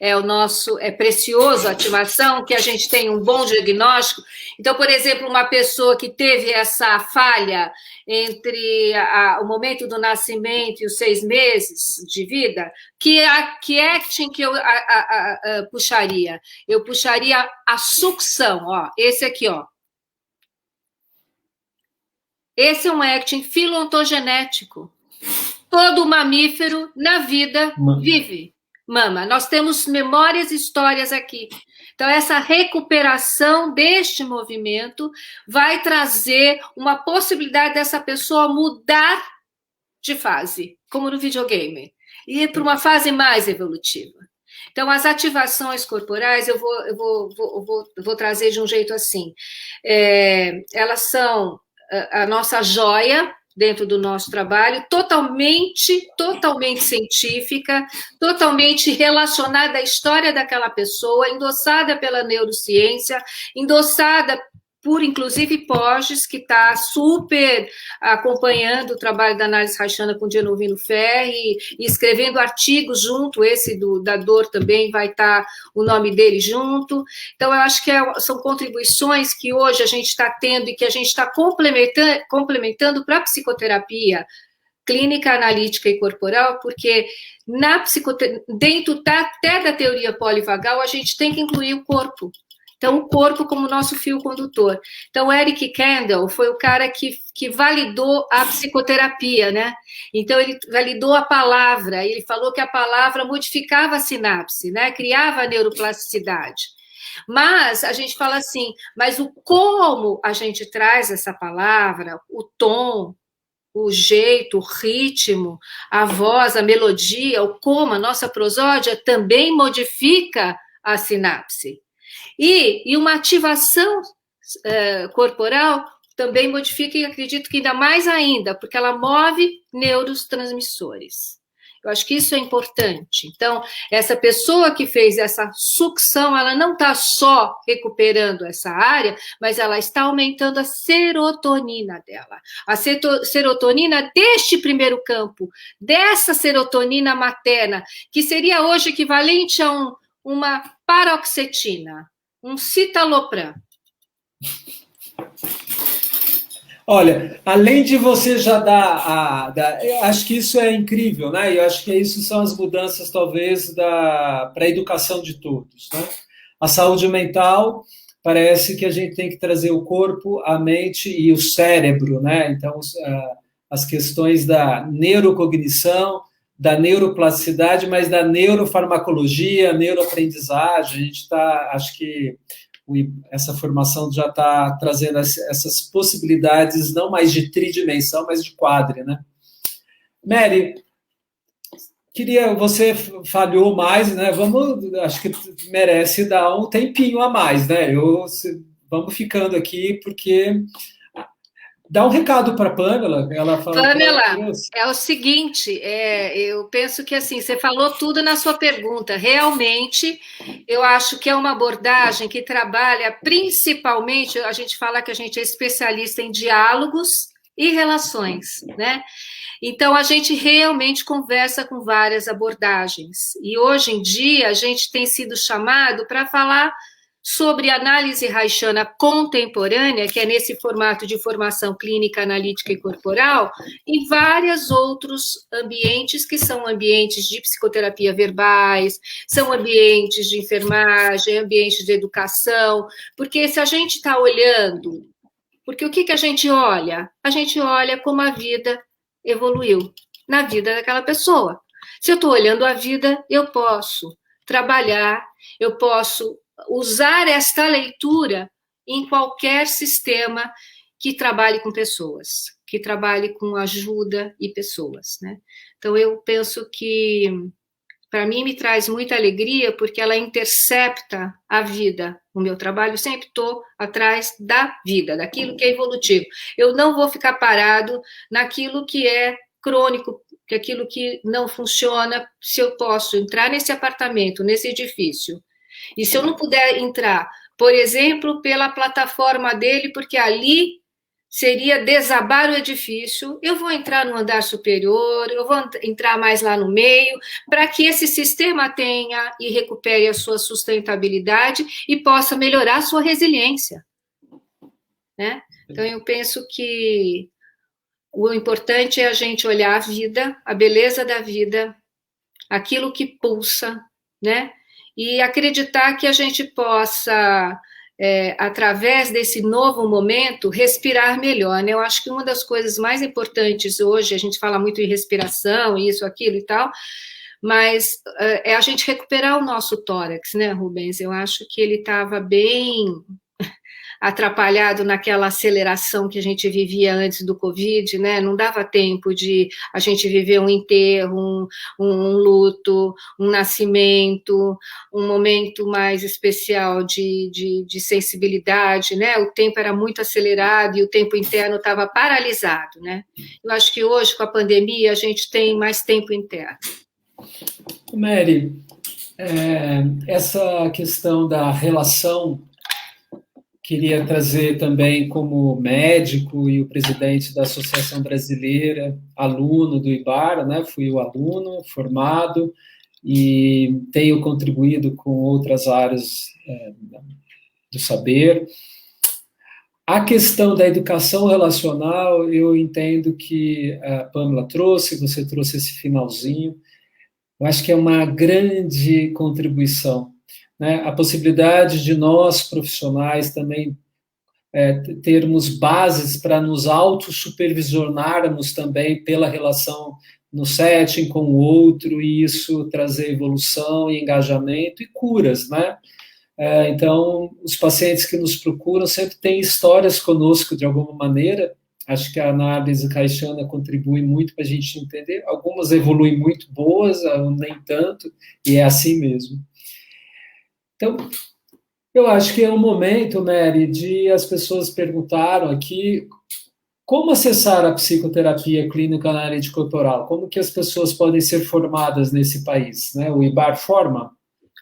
Speaker 3: é precioso a ativação, que a gente tem um bom diagnóstico. Então, por exemplo, uma pessoa que teve essa falha entre o momento do nascimento e os 6 meses de vida, que acting que eu puxaria? Eu puxaria a sucção, ó, esse aqui, ó. Esse é um acting filontogenético. Todo mamífero na vida vive, mama. Nós temos memórias e histórias aqui. Então, essa recuperação deste movimento vai trazer uma possibilidade dessa pessoa mudar de fase, como no videogame, e ir para uma fase mais evolutiva. Então, as ativações corporais, eu vou trazer de um jeito assim. Elas são a nossa joia dentro do nosso trabalho, totalmente científica, totalmente relacionada à história daquela pessoa, endossada pela neurociência, endossada por, inclusive, Porges, que está super acompanhando o trabalho da análise reichiana com Genovino Ferri e escrevendo artigos junto, esse da dor também vai estar o nome dele junto. Então, eu acho que são contribuições que hoje a gente está tendo e que a gente está complementando para a psicoterapia clínica, analítica e corporal, porque dentro até da teoria polivagal, a gente tem que incluir o corpo. Então, o corpo como nosso fio condutor. Então, Eric Kandel foi o cara que validou a psicoterapia, né? Então, ele validou a palavra, ele falou que a palavra modificava a sinapse, né? Criava a neuroplasticidade. Mas a gente fala assim, mas o como a gente traz essa palavra, o tom, o jeito, o ritmo, a voz, a melodia, o como, a nossa prosódia também modifica a sinapse. E uma ativação corporal também modifica, e acredito que ainda mais ainda, porque ela move neurotransmissores. Eu acho que isso é importante. Então, essa pessoa que fez essa sucção, ela não está só recuperando essa área, mas ela está aumentando a serotonina dela. A serotonina deste primeiro campo, dessa serotonina materna, que seria hoje equivalente a uma paroxetina, um citalopram.
Speaker 1: Olha, além de você já dar eu acho que isso é incrível, né? Eu acho que isso são as mudanças, talvez, para a educação de todos, né? A saúde mental, parece que a gente tem que trazer o corpo, a mente e o cérebro, né? Então, as questões da neurocognição, da neuroplasticidade, mas da neurofarmacologia, neuroaprendizagem, a gente está, acho que essa formação já está trazendo essas possibilidades, não mais de tridimensão, mas de quadri, né? Mary, você falhou mais, né? Acho que merece dar um tempinho a mais, né? Vamos ficando aqui, porque... Dá um recado para a Pamela.
Speaker 3: Pamela, é o seguinte, eu penso que assim, você falou tudo na sua pergunta. Realmente, eu acho que é uma abordagem que trabalha principalmente, a gente fala que a gente é especialista em diálogos e relações, né? Então, a gente realmente conversa com várias abordagens. E hoje em dia, a gente tem sido chamado para falar sobre análise reichiana contemporânea, que é nesse formato de formação clínica, analítica e corporal, e vários outros ambientes que são ambientes de psicoterapia verbais, são ambientes de enfermagem, ambientes de educação, porque se a gente está olhando, porque o que a gente olha? A gente olha como a vida evoluiu na vida daquela pessoa. Se eu estou olhando a vida, eu posso trabalhar, eu posso usar esta leitura em qualquer sistema que trabalhe com pessoas, que trabalhe com ajuda e pessoas, né? Então, eu penso que, para mim, me traz muita alegria, porque ela intercepta a vida. O meu trabalho, sempre estou atrás da vida, daquilo que é evolutivo. Eu não vou ficar parado naquilo que é crônico, que é aquilo que não funciona. Se eu posso entrar nesse apartamento, nesse edifício, e se eu não puder entrar, por exemplo, pela plataforma dele, porque ali seria desabar o edifício, eu vou entrar no andar superior, eu vou entrar mais lá no meio, para que esse sistema tenha e recupere a sua sustentabilidade e possa melhorar a sua resiliência, né? Então, eu penso que o importante é a gente olhar a vida, a beleza da vida, aquilo que pulsa, né? E acreditar que a gente possa, através desse novo momento, respirar melhor, né? Eu acho que uma das coisas mais importantes hoje, a gente fala muito em respiração, isso, aquilo e tal, mas é a gente recuperar o nosso tórax, né, Rubens? Eu acho que ele estava bem atrapalhado naquela aceleração que a gente vivia antes do Covid, né? Não dava tempo de a gente viver um enterro, um luto, um nascimento, um momento mais especial de sensibilidade, né? O tempo era muito acelerado e o tempo interno estava paralisado, né? Eu acho que hoje, com a pandemia, a gente tem mais tempo interno.
Speaker 1: Mary, essa questão da relação, queria trazer também como médico e o presidente da Associação Brasileira, aluno do IBAR, né? Fui o aluno formado e tenho contribuído com outras áreas do saber. A questão da educação relacional, eu entendo que a Pamela trouxe, você trouxe esse finalzinho, eu acho que é uma grande contribuição, né? A possibilidade de nós, profissionais, também termos bases para nos autossupervisionarmos também pela relação no setting com o outro, e isso trazer evolução e engajamento e curas, né? Então, os pacientes que nos procuram sempre têm histórias conosco de alguma maneira. Acho que a análise caixana contribui muito para a gente entender. Algumas evoluem muito boas, nem tanto, e é assim mesmo. Então, eu acho que é um momento, Mary, de as pessoas perguntaram aqui como acessar a psicoterapia clínica analítica corporal, como que as pessoas podem ser formadas nesse país, né? O IBAR forma?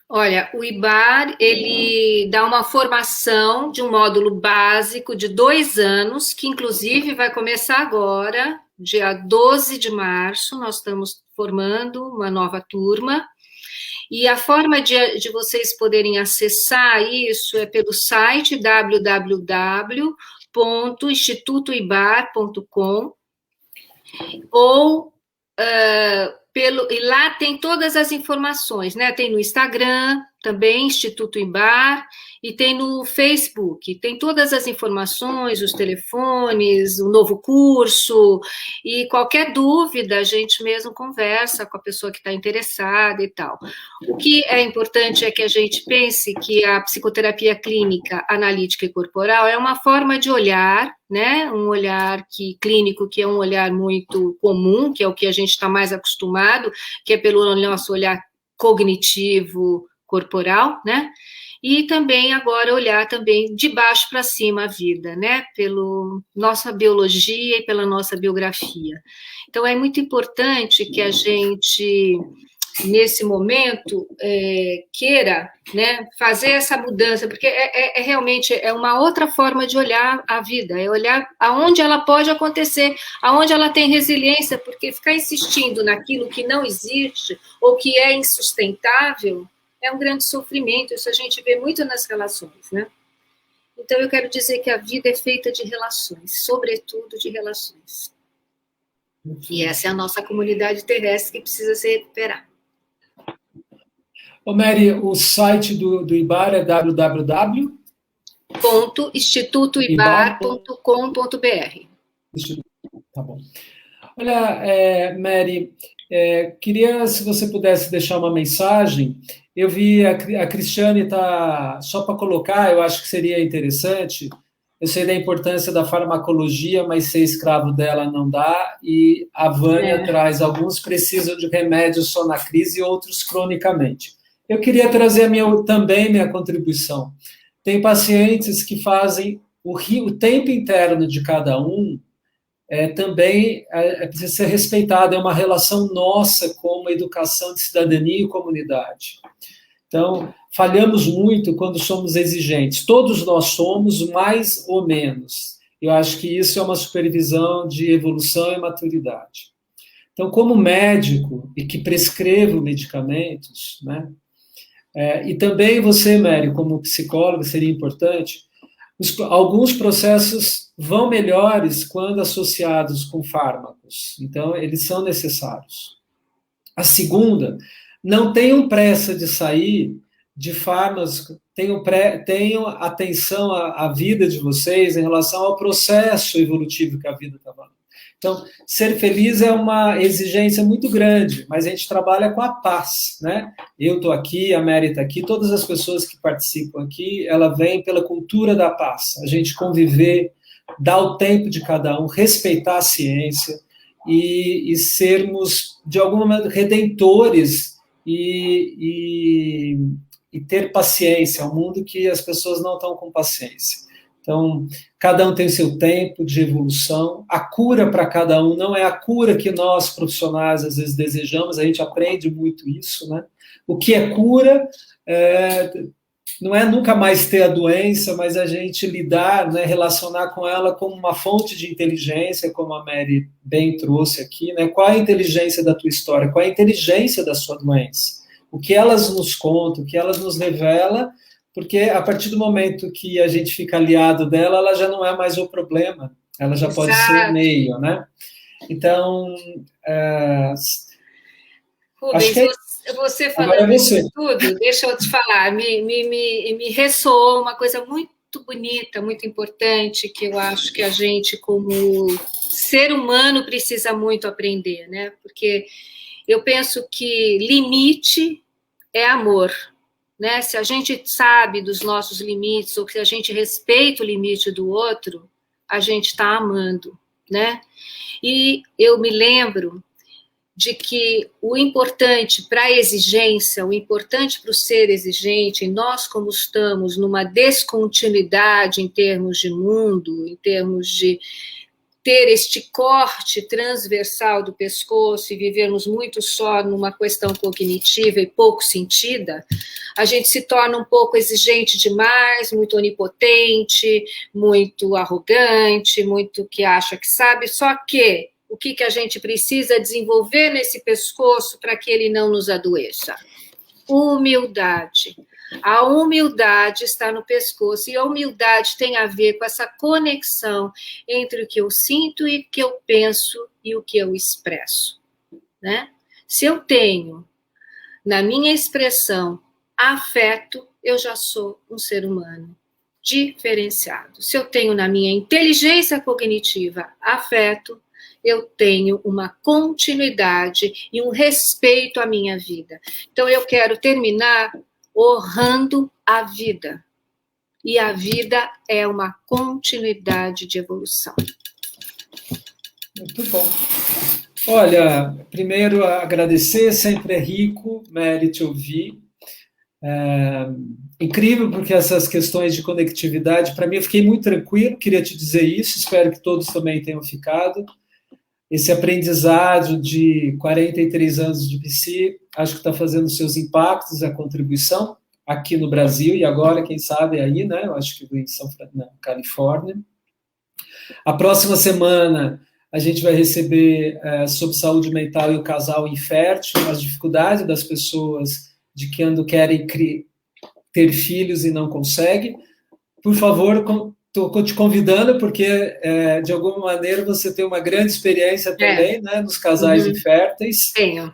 Speaker 3: Olha, o IBAR, ele dá uma formação de um módulo básico de 2 anos, que inclusive vai começar agora, dia 12 de março, nós estamos formando uma nova turma, e a forma de vocês poderem acessar isso é pelo site www.institutoibar.com ou e lá tem todas as informações, né? Tem no Instagram também, Instituto IBAR, e tem no Facebook, tem todas as informações, os telefones, o novo curso, e qualquer dúvida a gente mesmo conversa com a pessoa que está interessada e tal. O que é importante é que a gente pense que a psicoterapia clínica, analítica e corporal é uma forma de olhar, né? Um olhar clínico, que é um olhar muito comum, que é o que a gente está mais acostumado, que é pelo nosso olhar cognitivo corporal, né? E também agora olhar também de baixo para cima a vida, né? Pela nossa biologia e pela nossa biografia. Então, é muito importante que a gente, nesse momento, queira, né, fazer essa mudança, porque realmente uma outra forma de olhar a vida, é olhar aonde ela pode acontecer, aonde ela tem resiliência, porque ficar insistindo naquilo que não existe ou que é insustentável é um grande sofrimento. Isso a gente vê muito nas relações, né? Então, eu quero dizer que a vida é feita de relações, sobretudo de relações. E essa é a nossa comunidade terrestre que precisa se recuperar.
Speaker 1: Ô, Mary, o site do IBAR é
Speaker 3: www.institutoibar.com.br.
Speaker 1: Tá bom. Olha, Mary, queria, se você pudesse deixar uma mensagem. Eu vi a Cristiane, só para colocar, eu acho que seria interessante, eu sei da importância da farmacologia, mas ser escravo dela não dá, e a Vânia traz, alguns precisam de remédios só na crise e outros cronicamente. Eu queria trazer também minha contribuição. Tem pacientes que fazem o tempo interno de cada um, também precisa ser respeitado, é uma relação nossa como educação de cidadania e comunidade. Então, falhamos muito quando somos exigentes. Todos nós somos, mais ou menos. Eu acho que isso é uma supervisão de evolução e maturidade. Então, como médico e que prescrevo medicamentos, né? E também você, Mary, como psicóloga, seria importante, alguns processos vão melhores quando associados com fármacos. Então, eles são necessários. A segunda, não tenham pressa de sair de fármacos, tenham atenção à vida de vocês em relação ao processo evolutivo que a vida está falando. Então, ser feliz é uma exigência muito grande, mas a gente trabalha com a paz, né? Eu estou aqui, a Mary está aqui, todas as pessoas que participam aqui, ela vem pela cultura da paz, a gente conviver, dar o tempo de cada um, respeitar a ciência e sermos, de alguma maneira, redentores e ter paciência, é um mundo que as pessoas não estão com paciência. Então, cada um tem o seu tempo de evolução. A cura para cada um não é a cura que nós, profissionais, às vezes desejamos, a gente aprende muito isso, né? O que é cura não é nunca mais ter a doença, mas a gente lidar, né, relacionar com ela como uma fonte de inteligência, como a Mary bem trouxe aqui, né? Qual é a inteligência da tua história? Qual é a inteligência da sua doença? O que elas nos contam, o que elas nos revelam, porque a partir do momento que a gente fica aliado dela, ela já não é mais o problema, ela já pode ser o meio, né? Então,
Speaker 3: Rubens, acho que você falando isso tudo, deixa eu te falar, me ressoou uma coisa muito bonita, muito importante, que eu acho que a gente, como ser humano, precisa muito aprender, né? Porque eu penso que limite é amor, né? Se a gente sabe dos nossos limites, ou se a gente respeita o limite do outro, a gente está amando, né? E eu me lembro de que o importante para a exigência, o importante para o ser exigente, e nós como estamos numa descontinuidade em termos de mundo, em termos de ter este corte transversal do pescoço e vivermos muito só numa questão cognitiva e pouco sentida, a gente se torna um pouco exigente demais, muito onipotente, muito arrogante, muito que acha que sabe, só que o que a gente precisa desenvolver nesse pescoço para que ele não nos adoeça? Humildade. A humildade está no pescoço, e a humildade tem a ver com essa conexão entre o que eu sinto e o que eu penso e o que eu expresso, né? Se eu tenho na minha expressão afeto, eu já sou um ser humano diferenciado. Se eu tenho na minha inteligência cognitiva afeto, eu tenho uma continuidade e um respeito à minha vida. Então, eu quero terminar honrando a vida. E a vida é uma continuidade de evolução.
Speaker 1: Muito bom. Olha, primeiro agradecer, sempre é rico, Mary, te ouvir. Incrível, porque essas questões de conectividade, para mim, eu fiquei muito tranquilo, queria te dizer isso, espero que todos também tenham ficado. Esse aprendizado de 43 anos de psi, acho que está fazendo seus impactos, a contribuição aqui no Brasil, e agora, quem sabe, aí, né? Eu acho que na Califórnia. A próxima semana, a gente vai receber sobre saúde mental e o casal infértil, as dificuldades das pessoas de que querem ter filhos e não conseguem. Por favor, estou te convidando, porque, de alguma maneira, você tem uma grande experiência também, né, nos casais inférteis.
Speaker 3: Tenho.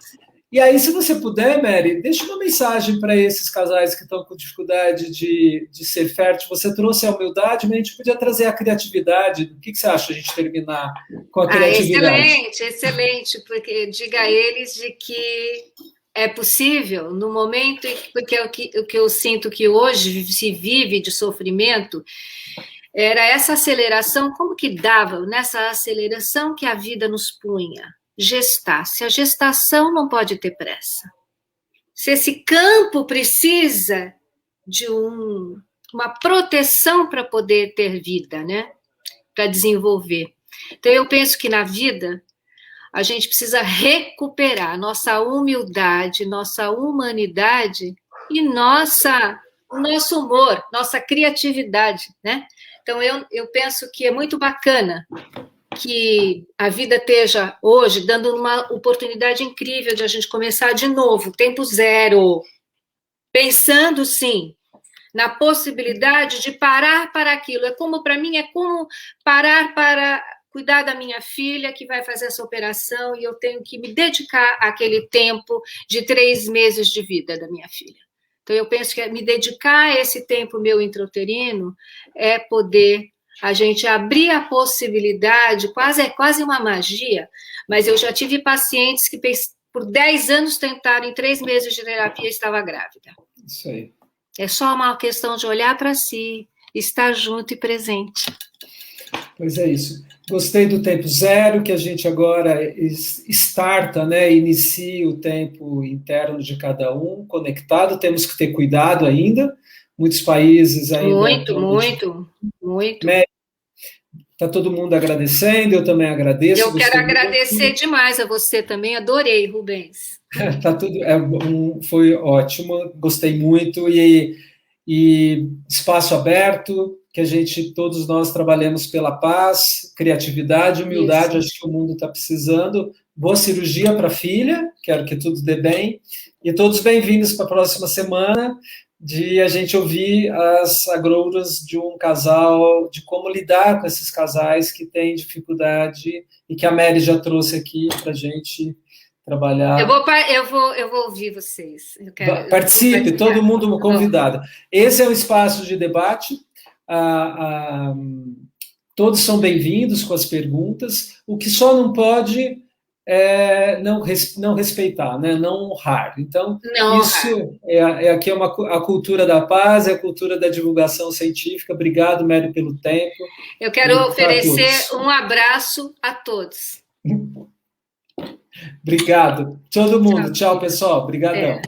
Speaker 1: E aí, se você puder, Mary, deixa uma mensagem para esses casais que estão com dificuldade de ser fértil. Você trouxe a humildade, mas a gente podia trazer a criatividade. O que você acha, a gente terminar com a criatividade?
Speaker 3: Excelente, excelente, porque diga a eles de que é possível, no momento em que, porque o que eu sinto que hoje se vive de sofrimento, era essa aceleração, como que dava nessa aceleração que a vida nos punha? Gestar. Se a gestação não pode ter pressa. Se esse campo precisa de uma proteção para poder ter vida, né? Para desenvolver. Então, eu penso que na vida a gente precisa recuperar nossa humildade, nossa humanidade e nosso humor, nossa criatividade, né? Então, eu penso que é muito bacana que a vida esteja hoje dando uma oportunidade incrível de a gente começar de novo, tempo zero, pensando, sim, na possibilidade de parar para aquilo. Para mim, é como parar para cuidar da minha filha, que vai fazer essa operação, e eu tenho que me dedicar àquele tempo de 3 meses de vida da minha filha. Então, eu penso que me dedicar a esse tempo meu intrauterino é poder a gente abrir a possibilidade, é quase uma magia, mas eu já tive pacientes que por 10 anos tentaram, em 3 meses de terapia, estava grávida.
Speaker 1: Isso aí.
Speaker 3: É só uma questão de olhar para si, estar junto e presente.
Speaker 1: Pois é isso. Gostei do tempo zero, que a gente agora starta, né, inicia o tempo interno de cada um, conectado. Temos que ter cuidado ainda. Muitos países ainda...
Speaker 3: Muito.
Speaker 1: Está todo mundo agradecendo, eu também agradeço.
Speaker 3: Eu quero agradecer demais a você também, adorei, Rubens.
Speaker 1: Tá tudo, foi ótimo, gostei muito, e espaço aberto, que a gente, todos nós trabalhemos pela paz, criatividade, humildade. Isso. Acho que o mundo está precisando. Boa cirurgia para a filha, quero que tudo dê bem, e todos bem-vindos para a próxima semana, de a gente ouvir as agruras de um casal, de como lidar com esses casais que têm dificuldade, e que a Mary já trouxe aqui para a gente trabalhar.
Speaker 3: Eu vou ouvir vocês.
Speaker 1: Participe, todo mundo convidado. Esse é um espaço de debate. Todos são bem-vindos com as perguntas. O que só não pode é não respeitar, né? Não honrar. Então, isso aqui é a cultura da paz, é a cultura da divulgação científica. Obrigado, Mary, pelo tempo.
Speaker 3: Eu quero oferecer um abraço a todos.
Speaker 1: Obrigado. Todo mundo. Tchau, pessoal. Obrigadão.